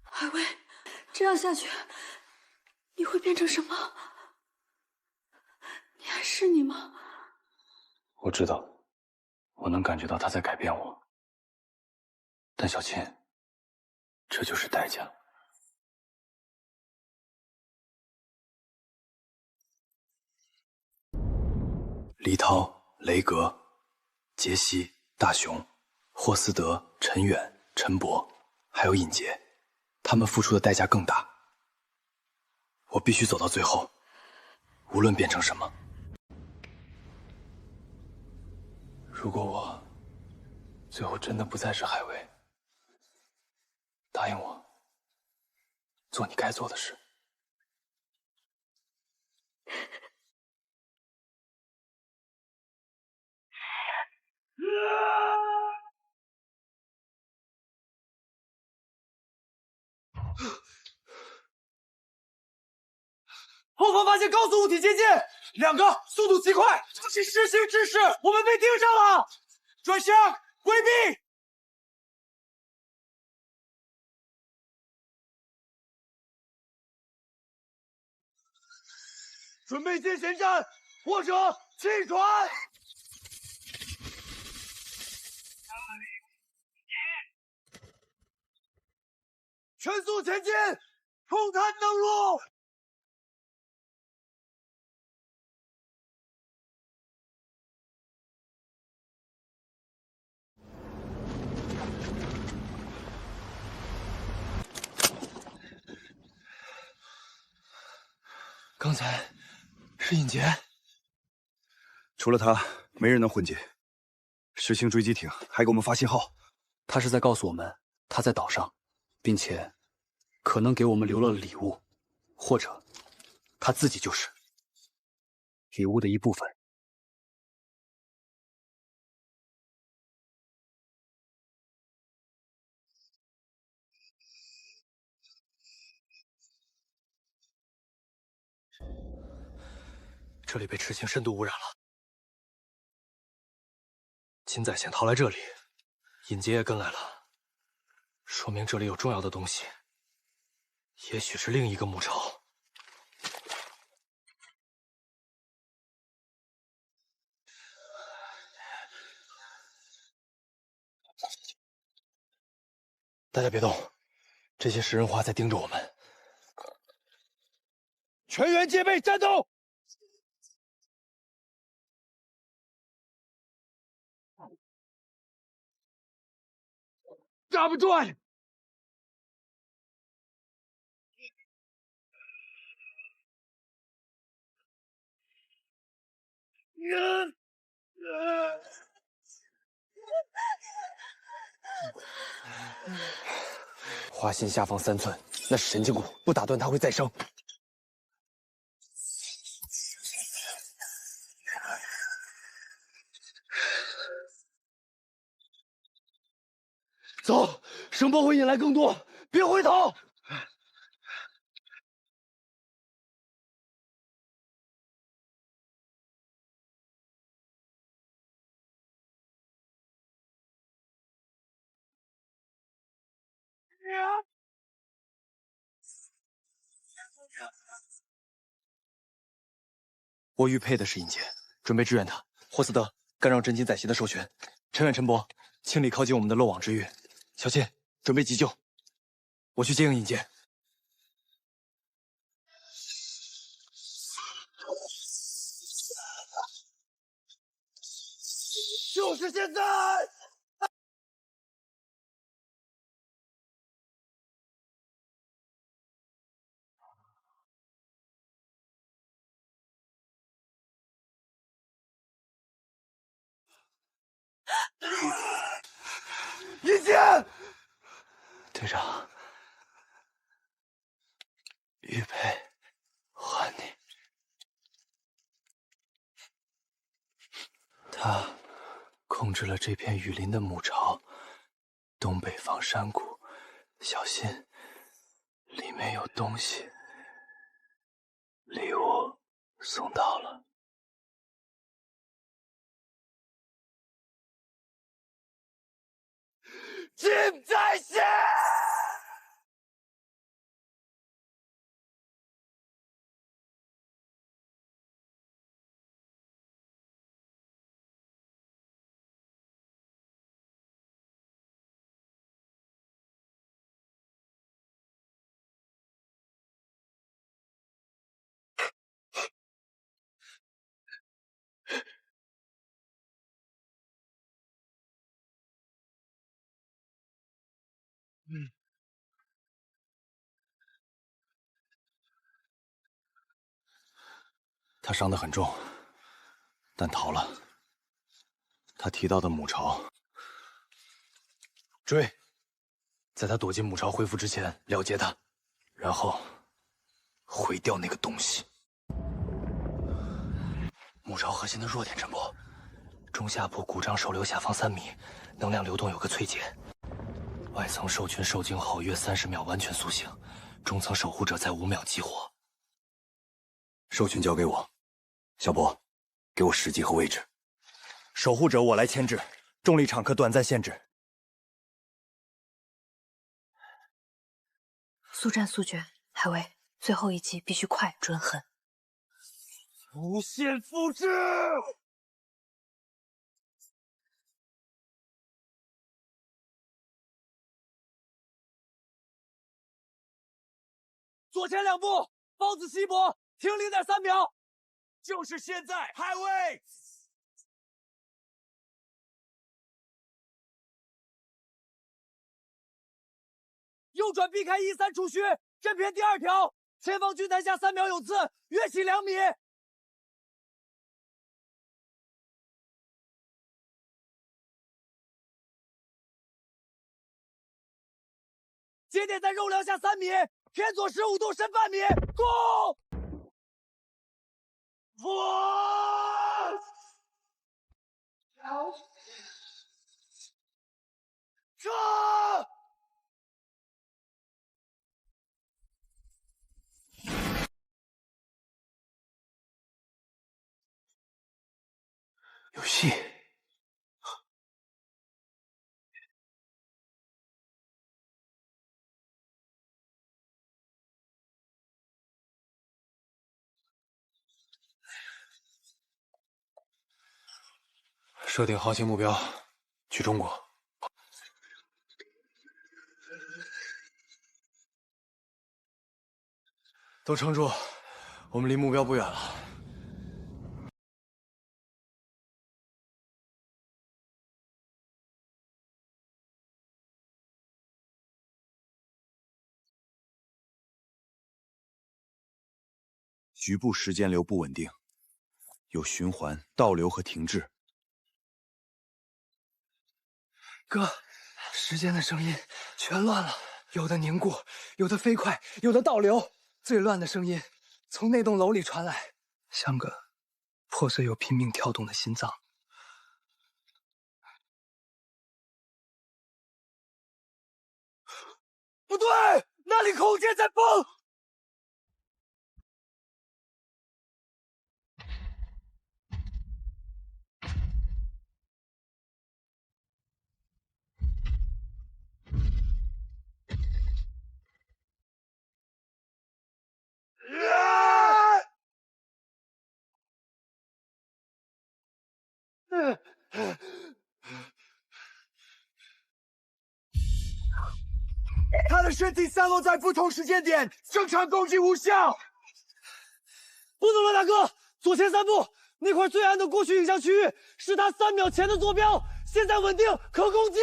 海威，这样下去，你会变成什么？你还是你吗？我知道，我能感觉到他在改变我，但小琴，这就是代价。黎涛、雷格、杰西、大雄、霍斯德、陈远、陈博，还有尹杰，他们付出的代价更大。我必须走到最后，无论变成什么。如果我最后真的不再是海威，答应我，做你该做的事。后方发现高速物体接近，两个速度极快，这是失星之势，我们被盯上了，转向规避。准备接前站，或者弃船。全速前进，冲滩登陆。刚才是尹杰，除了他，没人能混进。实星追击艇还给我们发信号，他是在告诉我们他在岛上，并且可能给我们留了礼物，或者他自己就是礼物的一部分。这里被赤星深度污染了。金仔先逃来这里，尹杰也跟来了，说明这里有重要的东西，也许是另一个母巢。大家别动，这些食人花在盯着我们。全员戒备，战斗！打不转！花心下方3寸，那是神经骨，不打断它会再生。走，声波会引来更多，别回头。我玉佩的是尹杰，准备支援他。霍斯德，干扰真金宰席的授权。陈远、陈伯，清理靠近我们的漏网之鱼。小谢，准备急救。我去接应尹杰。就是现在！尹杰，队长，玉佩，还你。他控制了这片雨林的母巢，东北方山谷，小心，里面有东西。礼物送到了。金在线。他伤得很重，但逃了。他提到的母巢，追，在他躲进母巢恢复之前了结他，然后毁掉那个东西。母巢核心的弱点，陈伯，中下部骨张手榴下方3米，能量流动有个脆解。外层兽群受精后约30秒完全苏醒，中层守护者在5秒激活。兽群交给我，小博，给我时机和位置。守护者我来牵制，重力场可短暂限制。速战速决，海卫，最后一击必须快、准、狠。无限复制。左前2步，包子西搏，停0.3秒，就是现在，海卫！右转避开1-3储蓄，正偏第2条，前方军台下3秒有刺，跃起2米。节点在肉梁下3米，偏左15度深半米，攻！哇！撤！有戏！设定航行目标，去中国。都撑住，我们离目标不远了。局部时间流不稳定，有循环、倒流和停滞。哥，时间的声音全乱了，有的凝固，有的飞快，有的倒流。最乱的声音从那栋楼里传来，像个破碎又拼命跳动的心脏。不对，那里空间在崩。他的身体散落在不同时间点，正常攻击无效。不能了，大哥，左前3步，那块最暗的过去影像区域是他3秒前的坐标，现在稳定，可攻击。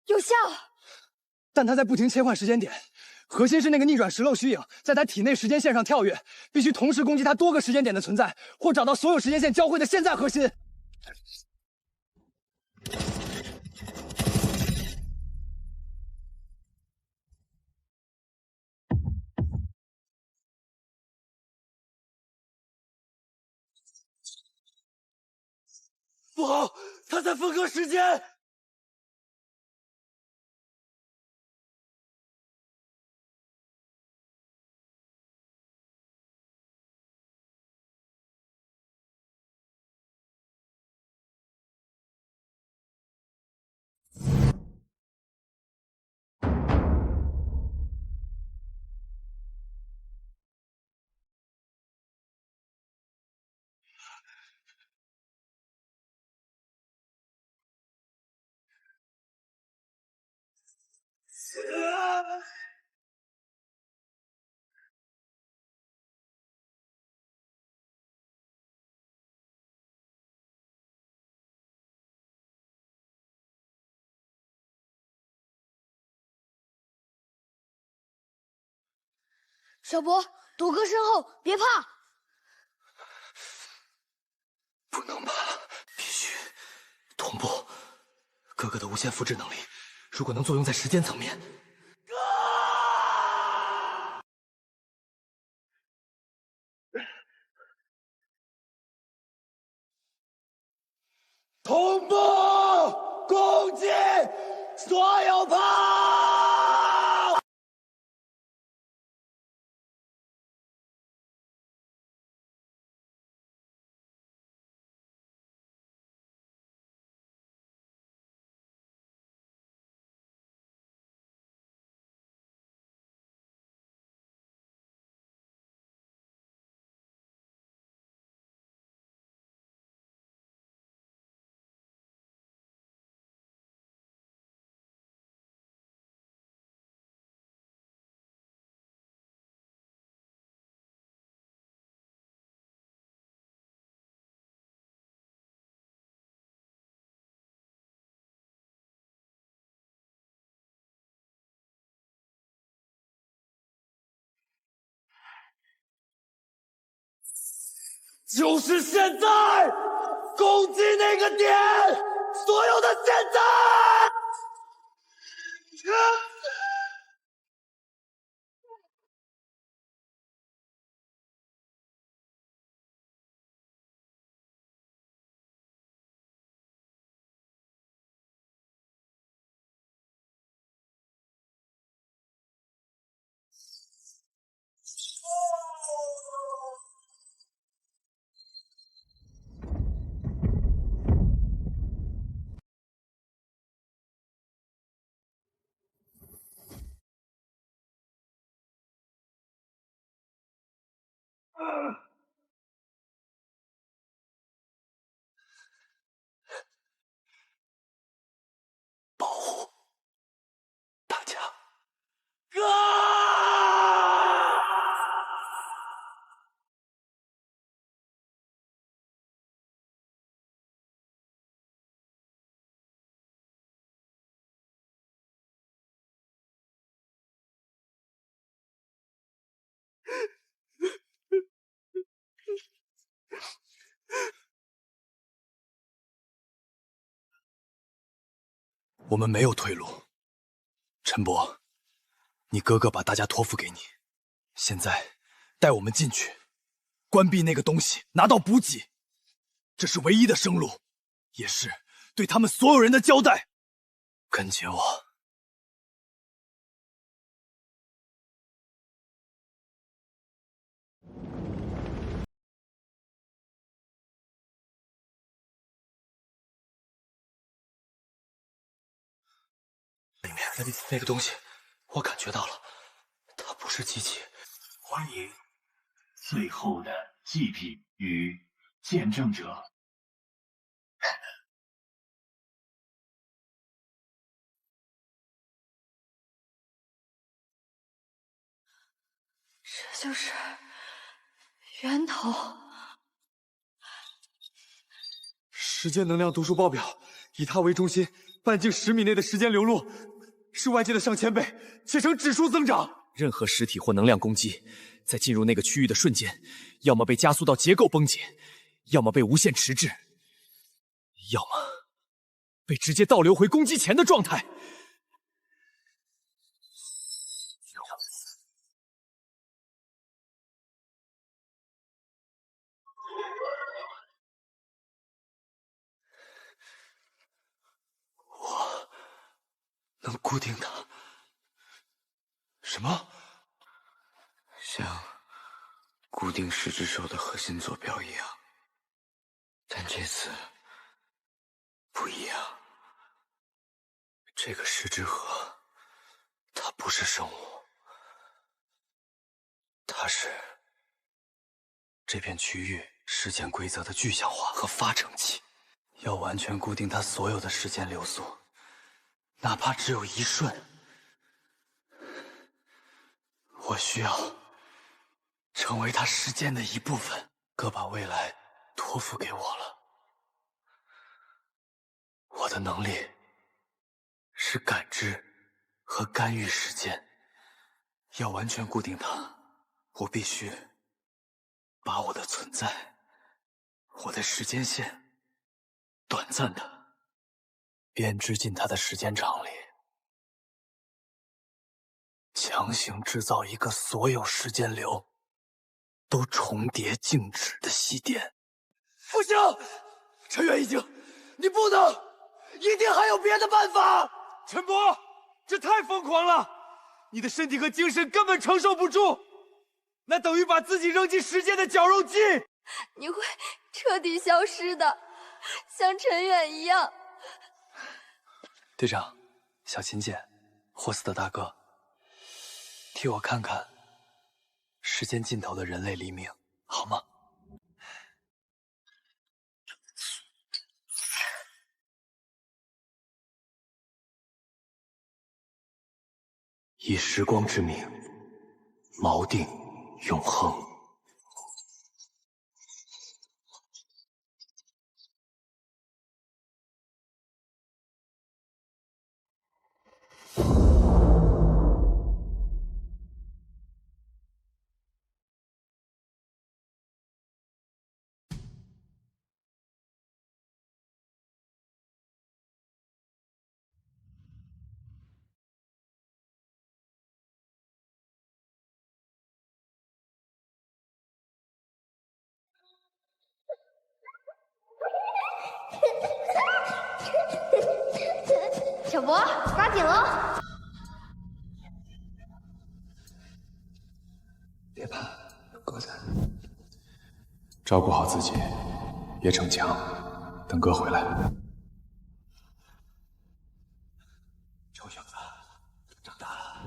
有效，但他在不停切换时间点，核心是那个逆转时漏虚影，在他体内时间线上跳跃，必须同时攻击他多个时间点的存在，或找到所有时间线交汇的现在核心。不好，他在分割时间。小博，躲哥身后，别怕。不能怕，必须同步。哥哥的无限复制能力，如果能作用在时间层面，同步攻击所有炮！就是现在，攻击那个点，所有的现在！保护大家。我们没有退路。陈伯，你哥哥把大家托付给你，现在带我们进去，关闭那个东西，拿到补给，这是唯一的生路，也是对他们所有人的交代。跟紧我。里面那个东西，我感觉到了，它不是机器。欢迎最后的祭品与见证者。这就是源头。时间能量读数报表，以它为中心，半径10米内的时间流露是外界的上千倍，且呈指数增长。任何实体或能量攻击，在进入那个区域的瞬间，要么被加速到结构崩解，要么被无限迟滞，要么被直接倒流回攻击前的状态。我能固定它。什么？像固定十只手的核心坐标一样，但这次不一样。这个十之核，它不是生物，它是这片区域时间规则的具象化和发生器。要完全固定它所有的时间流速，哪怕只有1瞬，我需要成为它时间的一部分。哥把未来托付给我了，我的能力是感知和干预时间。要完全固定它，我必须把我的存在，我的时间线短暂的编织进它的时间场里，强行制造一个所有时间流都重叠静止的西点。不行，陈远一经，你不能，一定还有别的办法。陈伯，这太疯狂了，你的身体和精神根本承受不住，那等于把自己扔进时间的绞肉机。你会彻底消失的，像陈远一样。队长，小秦姐，霍斯特大哥，替我看看时间尽头的人类黎明，好吗？以时光之名，锚定永恒。小博，抓紧喽！别怕，有哥在。照顾好自己，别逞强，等哥回来。臭小子，长大了。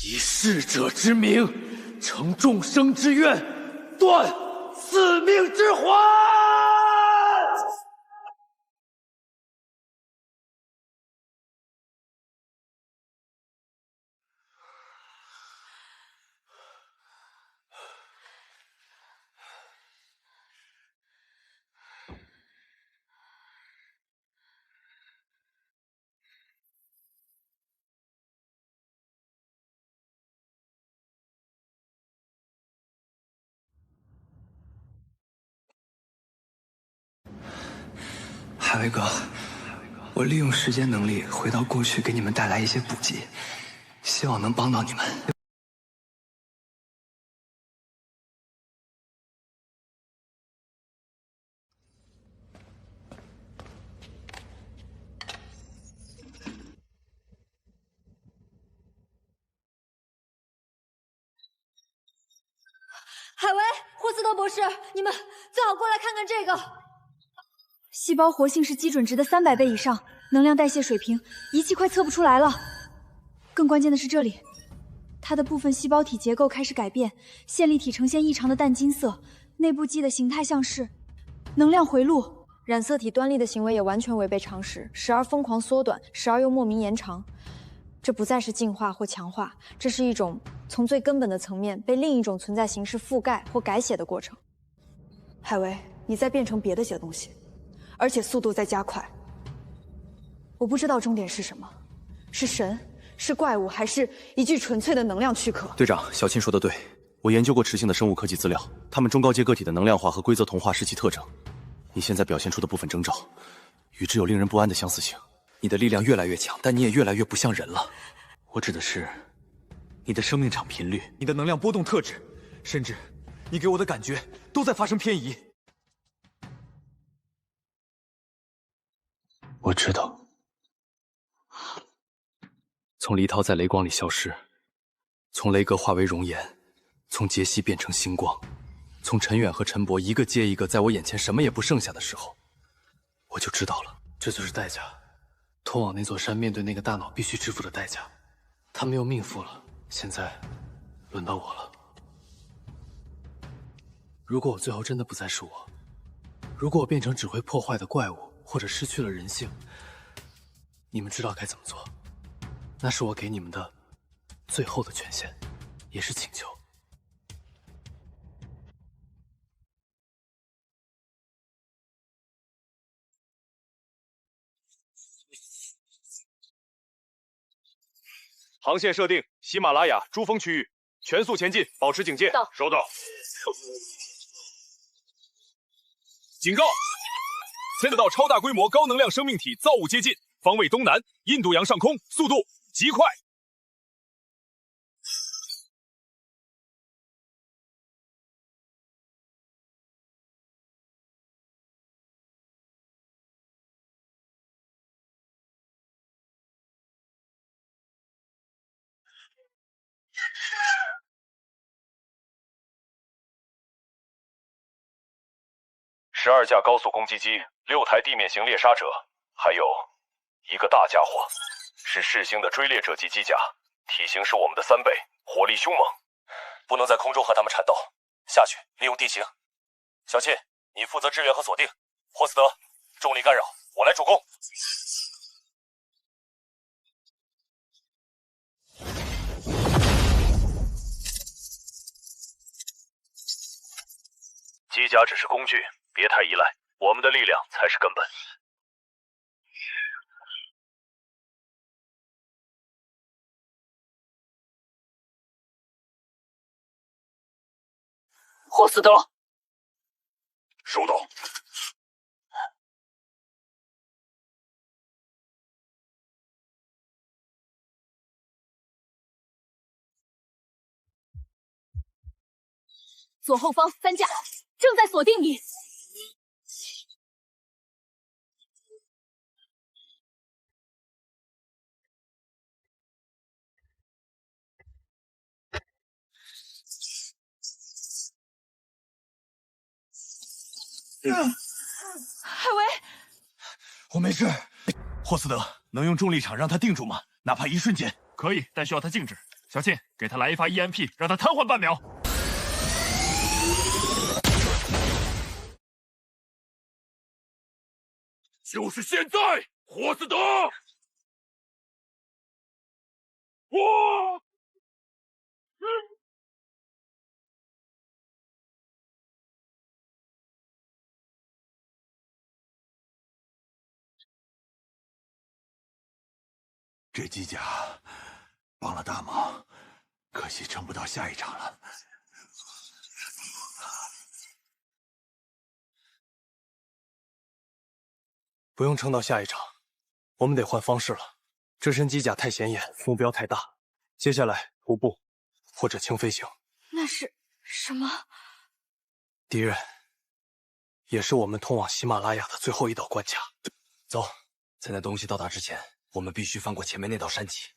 以逝者之名，承众生之愿，断四命之环。海威哥，我利用时间能力回到过去，给你们带来一些补给，希望能帮到你们。海维，霍斯特博士，你们最好过来看看这个。细胞活性是基准值的300倍以上，能量代谢水平，仪器快测不出来了。更关键的是这里，它的部分细胞体结构开始改变，线粒体呈现异常的淡金色，内部基的形态像是能量回路。染色体端粒的行为也完全违背常识，时而疯狂缩短，时而又莫名延长。这不再是进化或强化，这是一种从最根本的层面被另一种存在形式覆盖或改写的过程。海维，你在变成别的些东西，而且速度在加快。我不知道终点是什么，是神，是怪物，还是一具纯粹的能量躯壳？队长，小青说的对，我研究过池性的生物科技资料，它们中高阶个体的能量化和规则同化是其特征。你现在表现出的部分征兆，与之有令人不安的相似性。你的力量越来越强，但你也越来越不像人了。我指的是你的生命场频率，你的能量波动特质，甚至你给我的感觉都在发生偏移。我知道。从黎涛在雷光里消失，从雷格化为熔岩，从杰西变成星光，从陈远和陈博一个接一个在我眼前什么也不剩下的时候，我就知道了。这就是代价，通往那座山面对那个大脑必须支付的代价。他没有命付了，现在轮到我了。如果我最后真的不再是我，如果我变成只会破坏的怪物，或者失去了人性，你们知道该怎么做？那是我给你们的最后的权限，也是请求。航线设定喜马拉雅珠峰区域，全速前进，保持警戒。收到。警告！千道超大规模高能量生命体造物接近，方位东南，印度洋上空，速度极快。12架高速攻击机，6台地面型猎杀者，还有一个大家伙，是世星的追猎者级机甲，体型是我们的3倍，火力凶猛。不能在空中和他们缠斗，下去利用地形。小沁，你负责支援和锁定。霍斯德，重力干扰，我来主攻。甲只是工具，别太依赖，我们的力量才是根本。霍斯德，收到。左后方3架正在锁定你。海维，我没事。霍斯德，能用重力场让他定住吗？哪怕一瞬间。可以，但需要他静止。小倩，给他来一发 EMP， 让他瘫痪半秒。就是现在，霍斯德！我。这机甲帮了大忙，可惜撑不到下一场了。不用撑到下一场，我们得换方式了。这身机甲太显眼，目标太大。接下来徒步或者轻飞行。那是什么？敌人，也是我们通往喜马拉雅的最后一道关卡。走，在那东西到达之前，我们必须翻过前面那道山脊。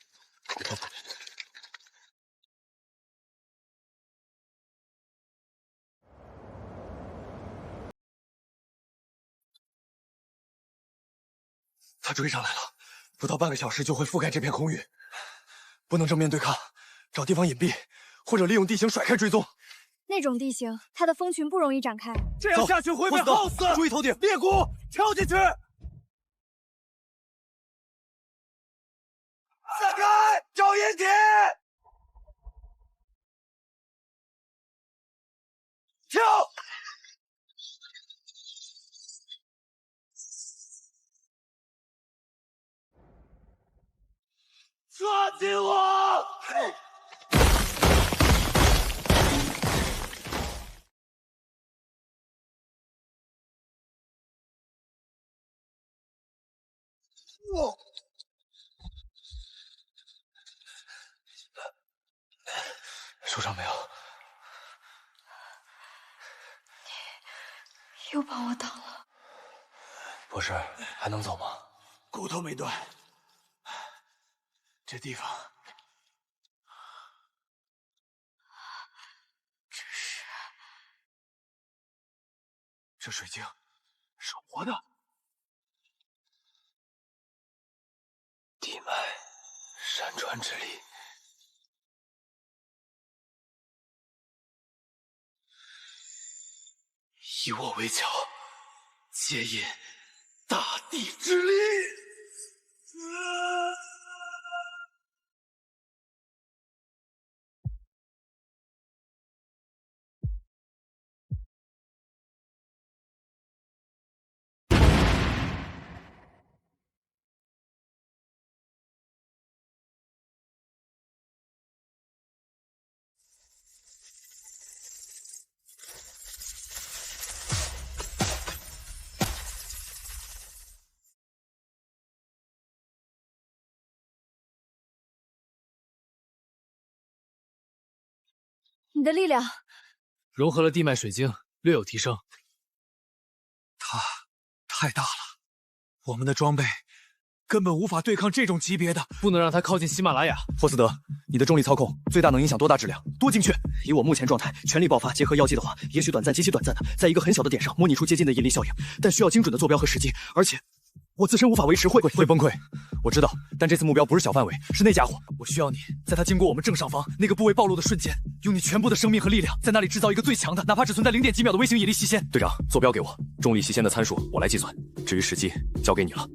他追上来了，不到半个小时就会覆盖这片空域，不能正面对抗，找地方隐蔽，或者利用地形甩开追踪。那种地形，它的蜂群不容易展开。这样下去会被耗死！注意头顶，猎谷，跳进去！散开，找掩体！跳！抓紧我！受伤没有？又帮我挡了。博士，还能走吗？骨头没断。这地方，这水晶是活的。地脉，山川之力。以我为桥，接引大地之力。你的力量融合了地脉水晶，略有提升。它太大了，我们的装备根本无法对抗这种级别的，不能让它靠近喜马拉雅。霍斯德，你的重力操控最大能影响多大质量？多精确？以我目前状态，全力爆发结合妖姬的话，也许短暂极其短暂的，在一个很小的点上模拟出接近的引力效应，但需要精准的坐标和时机，而且我自身无法维持，会崩溃。我知道，但这次目标不是小范围，是那家伙。我需要你在他经过我们正上方那个部位暴露的瞬间，用你全部的生命和力量，在那里制造一个最强的，哪怕只存在0.几秒的微型引力细线。队长，坐标给我，重力细线的参数我来计算，至于时机交给你了。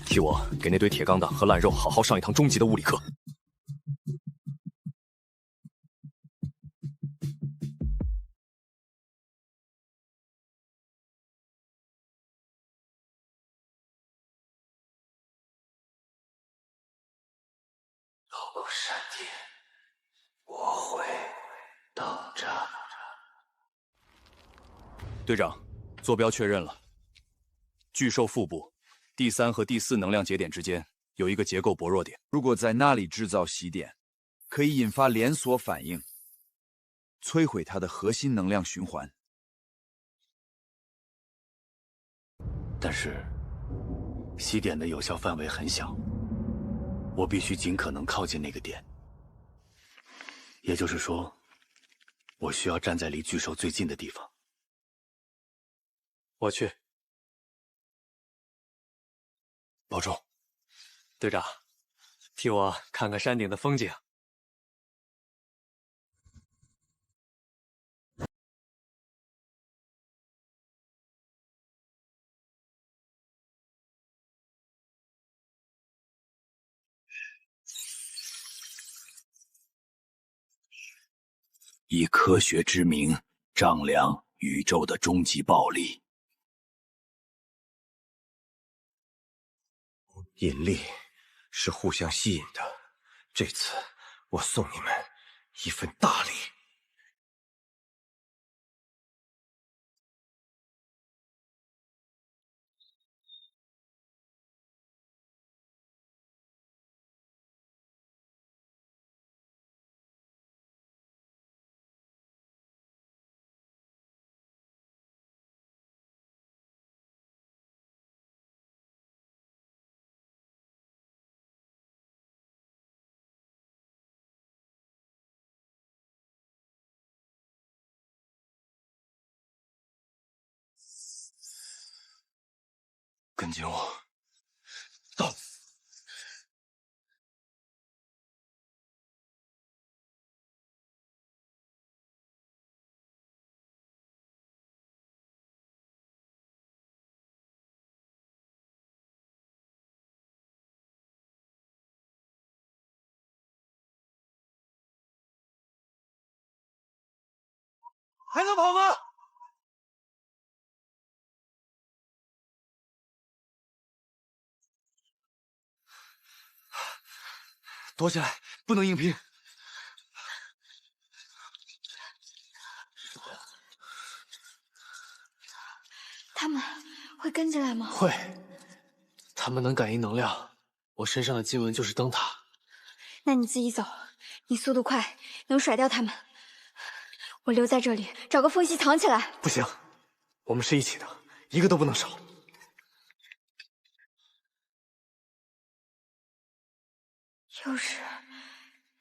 替我给那堆铁钢党和烂肉好好上一堂终极的物理课。透过闪电，我会到这。队长，坐标确认了。巨兽腹部第3和第4能量节点之间有一个结构薄弱点。如果在那里制造袭点，可以引发连锁反应，摧毁它的核心能量循环。但是，袭点的有效范围很小，我必须尽可能靠近那个点。也就是说，我需要站在离巨兽最近的地方。我去。保重，队长，替我看看山顶的风景。以科学之名丈量宇宙的终极暴力。引力是互相吸引的，这次我送你们一份大礼。跟紧我，到。还能跑吗？躲起来，不能硬拼。他们会跟进来吗？会，他们能感应能量。我身上的经文就是灯塔。那你自己走，你速度快，能甩掉他们。我留在这里，找个缝隙藏起来。不行，我们是一起的，一个都不能少。又是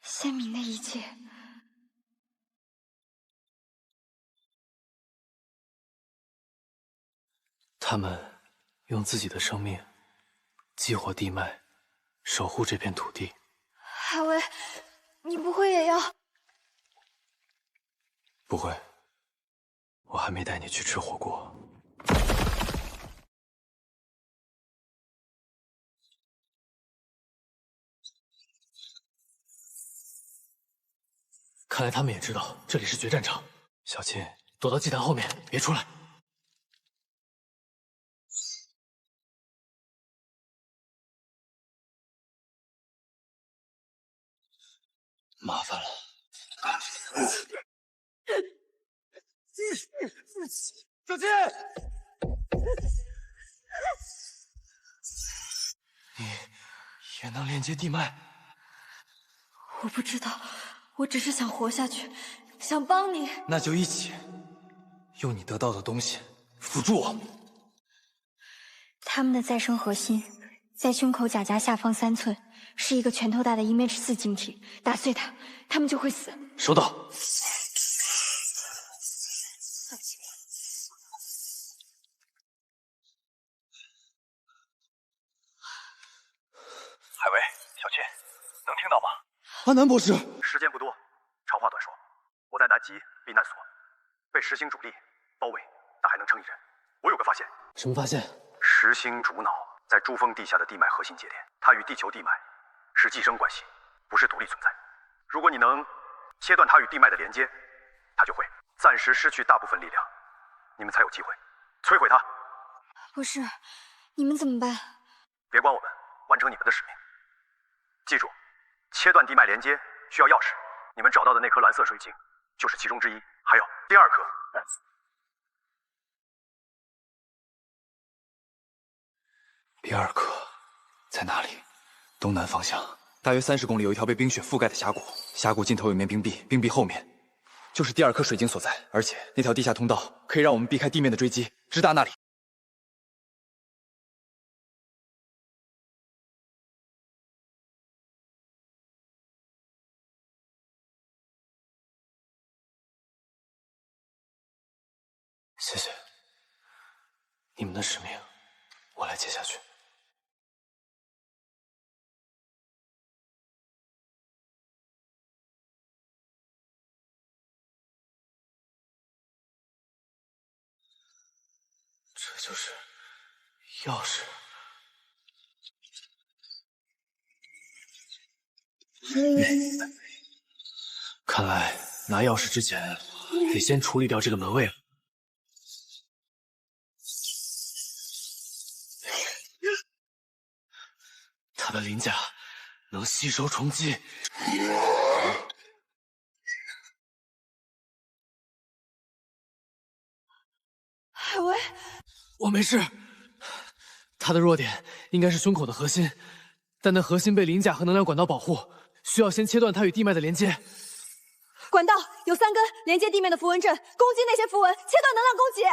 鲜明的一击。他们用自己的生命激活地脉，守护这片土地。海薇，你不会也要？不会，我还没带你去吃火锅。看来他们也知道这里是决战场。小琴，躲到祭坛后面，别出来。麻烦了。小金，你也能连接地脉？我不知道，我只是想活下去，想帮你。那就一起，用你得到的东西辅助我。他们的再生核心在胸口甲胛下方3寸，是一个拳头大的 Image 4晶体，打碎它，他们就会死。收到。海薇，小倩，能听到吗？阿南博士，时间不多，长话短说，我在南极避难所被10星主力包围，但还能撑一阵。我有个发现。什么发现？10星主脑在珠峰地下的地脉核心节点，它与地球地脉是寄生关系，不是独立存在。如果你能切断它与地脉的连接，它就会暂时失去大部分力量，你们才有机会摧毁它。博士，你们怎么办？别管我们，完成你们的使命。记住，切断地脉连接需要钥匙，你们找到的那颗蓝色水晶就是其中之一。还有第2颗。第2颗在哪里？东南方向，大约30公里有一条被冰雪覆盖的峡谷，峡谷尽头有面冰壁，冰壁后面就是第2颗水晶所在。而且那条地下通道可以让我们避开地面的追击，直达那里。谢谢，你们的使命，我来接下去。这就是钥匙。看来拿钥匙之前，得先处理掉这个门卫了。他的鳞甲能吸收冲击。海威，我没事。他的弱点应该是胸口的核心，但那核心被鳞甲和能量管道保护，需要先切断它与地脉的连接。管道有3根连接地面的符文阵，攻击那些符文，切断能量供给。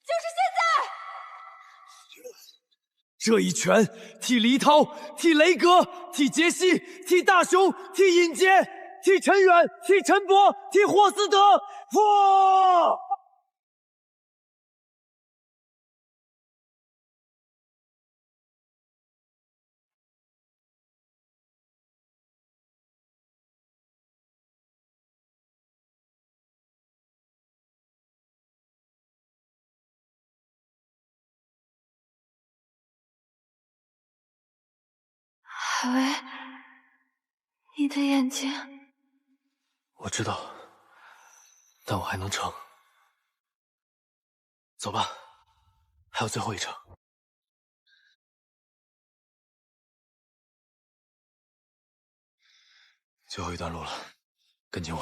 就是现在！这一拳替黎涛，替雷格，替杰西，替大雄，替尹杰，替陈远，替陈博，替霍斯德！破！海威，你的眼睛……我知道，但我还能撑。走吧，还有最后一程。最后一段路了，跟紧我。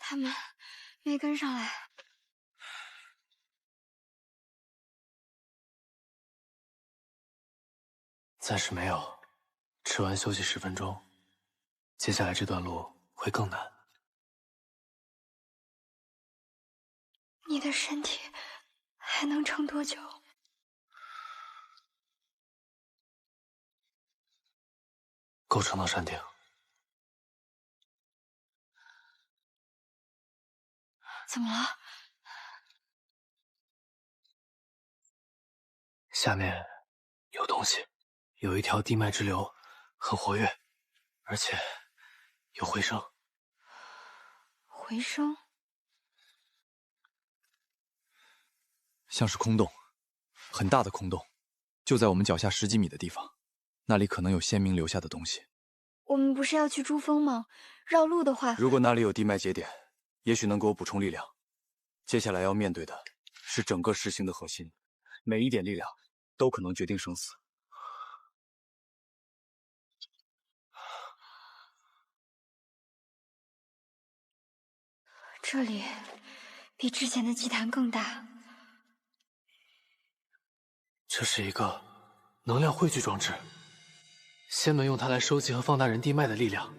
他们没跟上来。暂时没有，吃完休息10分钟。接下来这段路会更难。你的身体还能撑多久？够撑到山顶。怎么了？下面有东西，有一条地脉之流，很活跃，而且有回声。回声？像是空洞，很大的空洞，就在我们脚下10几米的地方，那里可能有先民留下的东西。我们不是要去珠峰吗？绕路的话，如果那里有地脉节点，也许能给我补充力量。接下来要面对的是整个实行的核心，每一点力量都可能决定生死。这里比之前的祭坛更大。这是一个能量汇聚装置，仙门用它来收集和放大人地脉的力量。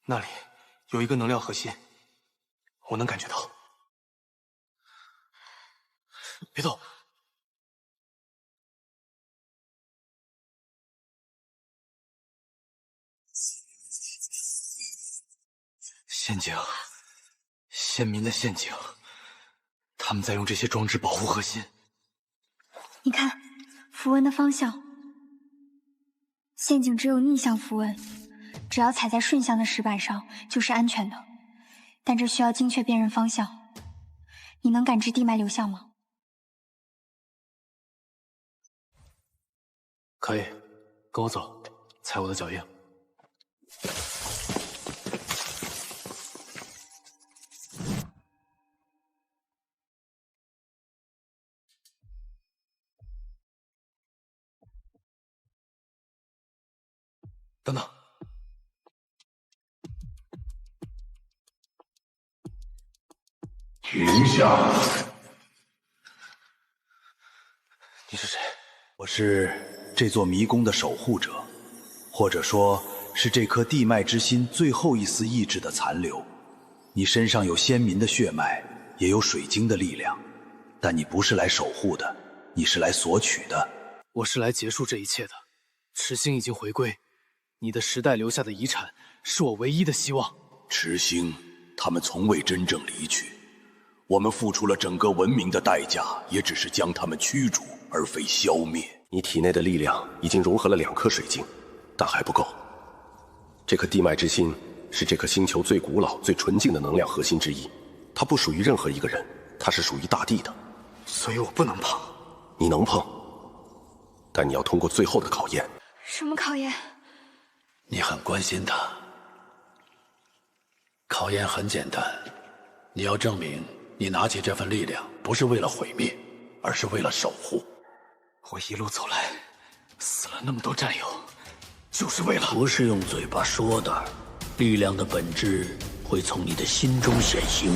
那里有一个能量核心，我能感觉到。别动！陷阱，先民的陷阱，他们在用这些装置保护核心。你看，符文的方向。陷阱只有逆向符文，只要踩在顺向的石板上就是安全的，但这需要精确辨认方向。你能感知地脉流向吗？可以，跟我走，踩我的脚印。等等，停下！你是谁？我是这座迷宫的守护者，或者说是这颗地脉之心最后一丝意志的残留。你身上有先民的血脉，也有水晶的力量，但你不是来守护的，你是来索取的。我是来结束这一切的。赤星已经回归，你的时代留下的遗产是我唯一的希望。赤星，他们从未真正离去，我们付出了整个文明的代价，也只是将他们驱逐，而非消灭。你体内的力量已经融合了2颗水晶，但还不够。这颗地脉之心是这颗星球最古老、最纯净的能量核心之一，它不属于任何一个人，它是属于大地的。所以我不能碰。你能碰，但你要通过最后的考验。什么考验？你很关心他。考验很简单，你要证明你拿起这份力量不是为了毁灭，而是为了守护。我一路走来，死了那么多战友，就是为了……不是用嘴巴说的，力量的本质会从你的心中显形。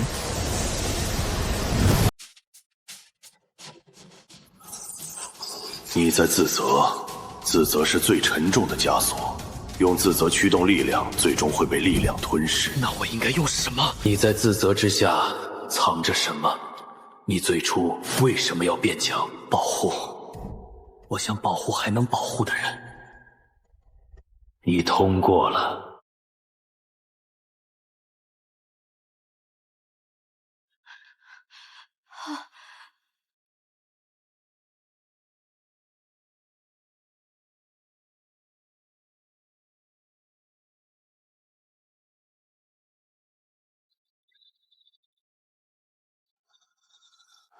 你在自责，自责是最沉重的枷锁。用自责驱动力量，最终会被力量吞噬。那我应该用什么？你在自责之下藏着什么？你最初为什么要变强？保护，我想保护还能保护的人。你通过了。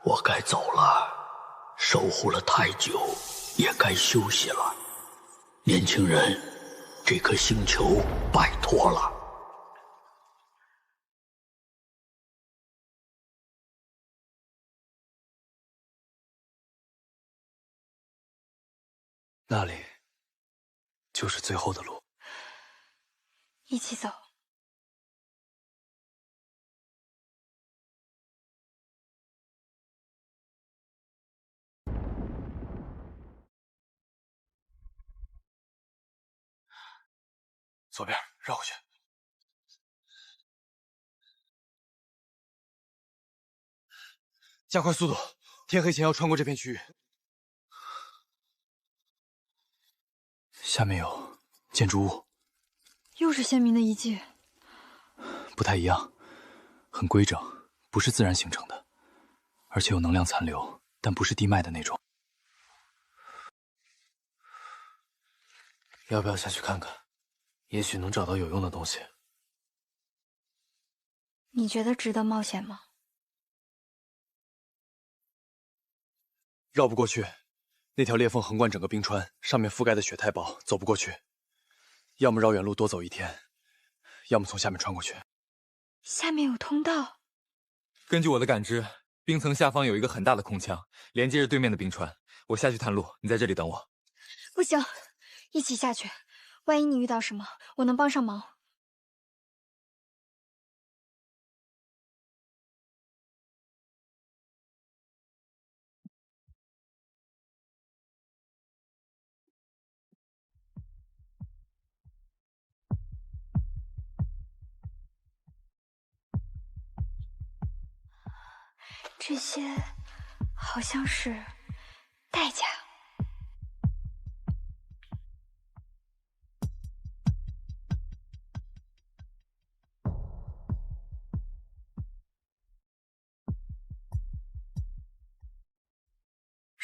我该走了，守护了太久，也该休息了。年轻人，这颗星球拜托了。那里就是最后的路。一起走。左边绕过去。加快速度，天黑前要穿过这片区域。下面有建筑物，又是先民的遗迹，不太一样，很规整，不是自然形成的，而且有能量残留，但不是地脉的那种。要不要下去看看？也许能找到有用的东西。你觉得值得冒险吗？绕不过去，那条裂缝横贯整个冰川，上面覆盖的雪太薄，走不过去。要么绕远路多走1天，要么从下面穿过去。下面有通道。根据我的感知，冰层下方有一个很大的空腔，连接着对面的冰川。我下去探路，你在这里等我。不行，一起下去。万一你遇到什么，我能帮上忙。这些好像是代价。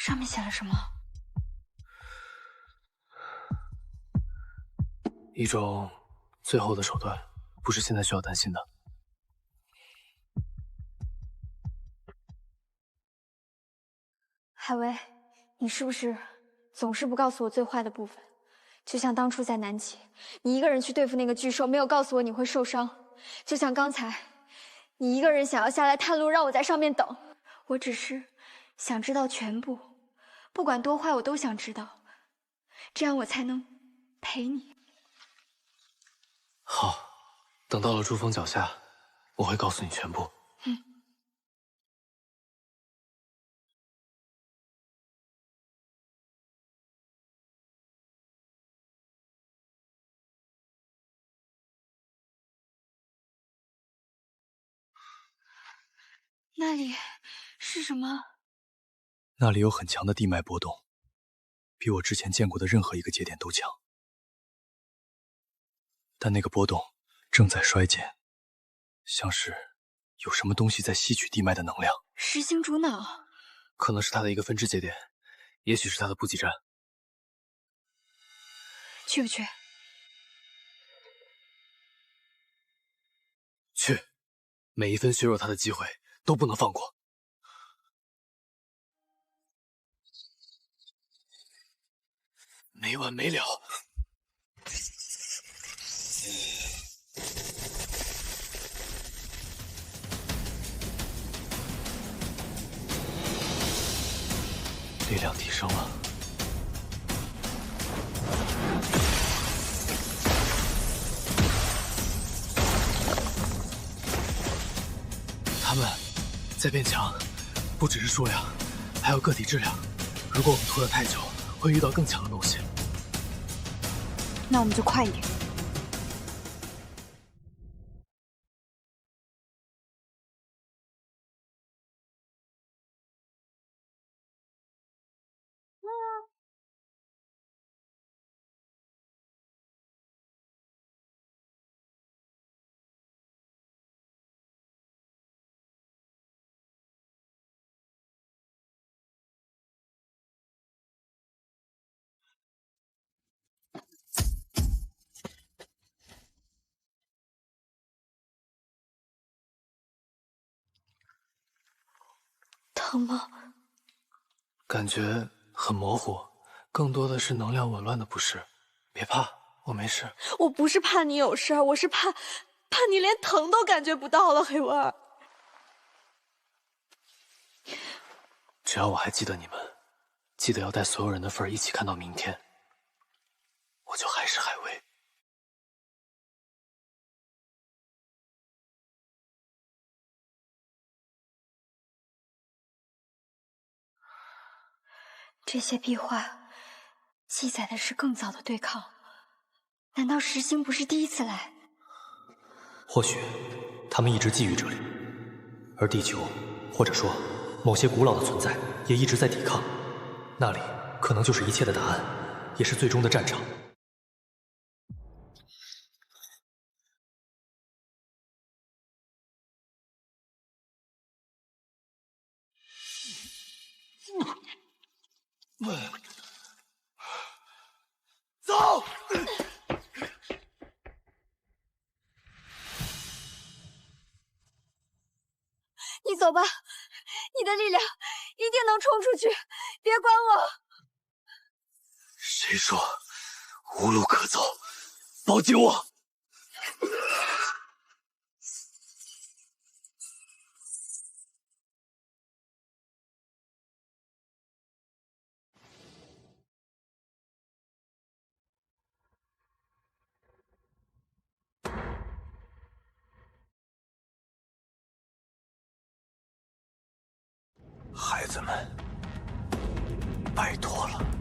上面写了什么？一种最后的手段，不是现在需要担心的。海薇，你是不是总是不告诉我最坏的部分？就像当初在南极，你一个人去对付那个巨兽，没有告诉我你会受伤；就像刚才，你一个人想要下来探路，让我在上面等。我只是想知道全部，不管多坏，我都想知道，这样我才能陪你。好，等到了珠峰脚下，我会告诉你全部。那里是什么？那里有很强的地脉波动，比我之前见过的任何一个节点都强。但那个波动正在衰减，像是有什么东西在吸取地脉的能量。实星主脑，可能是它的一个分支节点，也许是它的补给站。去不去？去，每一分削弱它的机会都不能放过。没完没了。力量提升了。他们在变强，不只是数量，还有个体质量。如果我们拖得太久，会遇到更强的东西。那我们就快一点。疼吗？感觉很模糊，更多的是能量紊乱的不适。别怕，我没事。我不是怕你有事儿，我是怕你连疼都感觉不到了，黑文儿。只要我还记得你们，记得要带所有人的份儿一起看到明天，我就还是海薇。这些壁画记载的是更早的对抗，难道石星不是第一次来？或许他们一直觊觎这里，而地球，或者说某些古老的存在，也一直在抵抗。那里可能就是一切的答案，也是最终的战场。走！你走吧，你的力量一定能冲出去，别管我。谁说无路可走？抱紧我！孩子们，拜托了。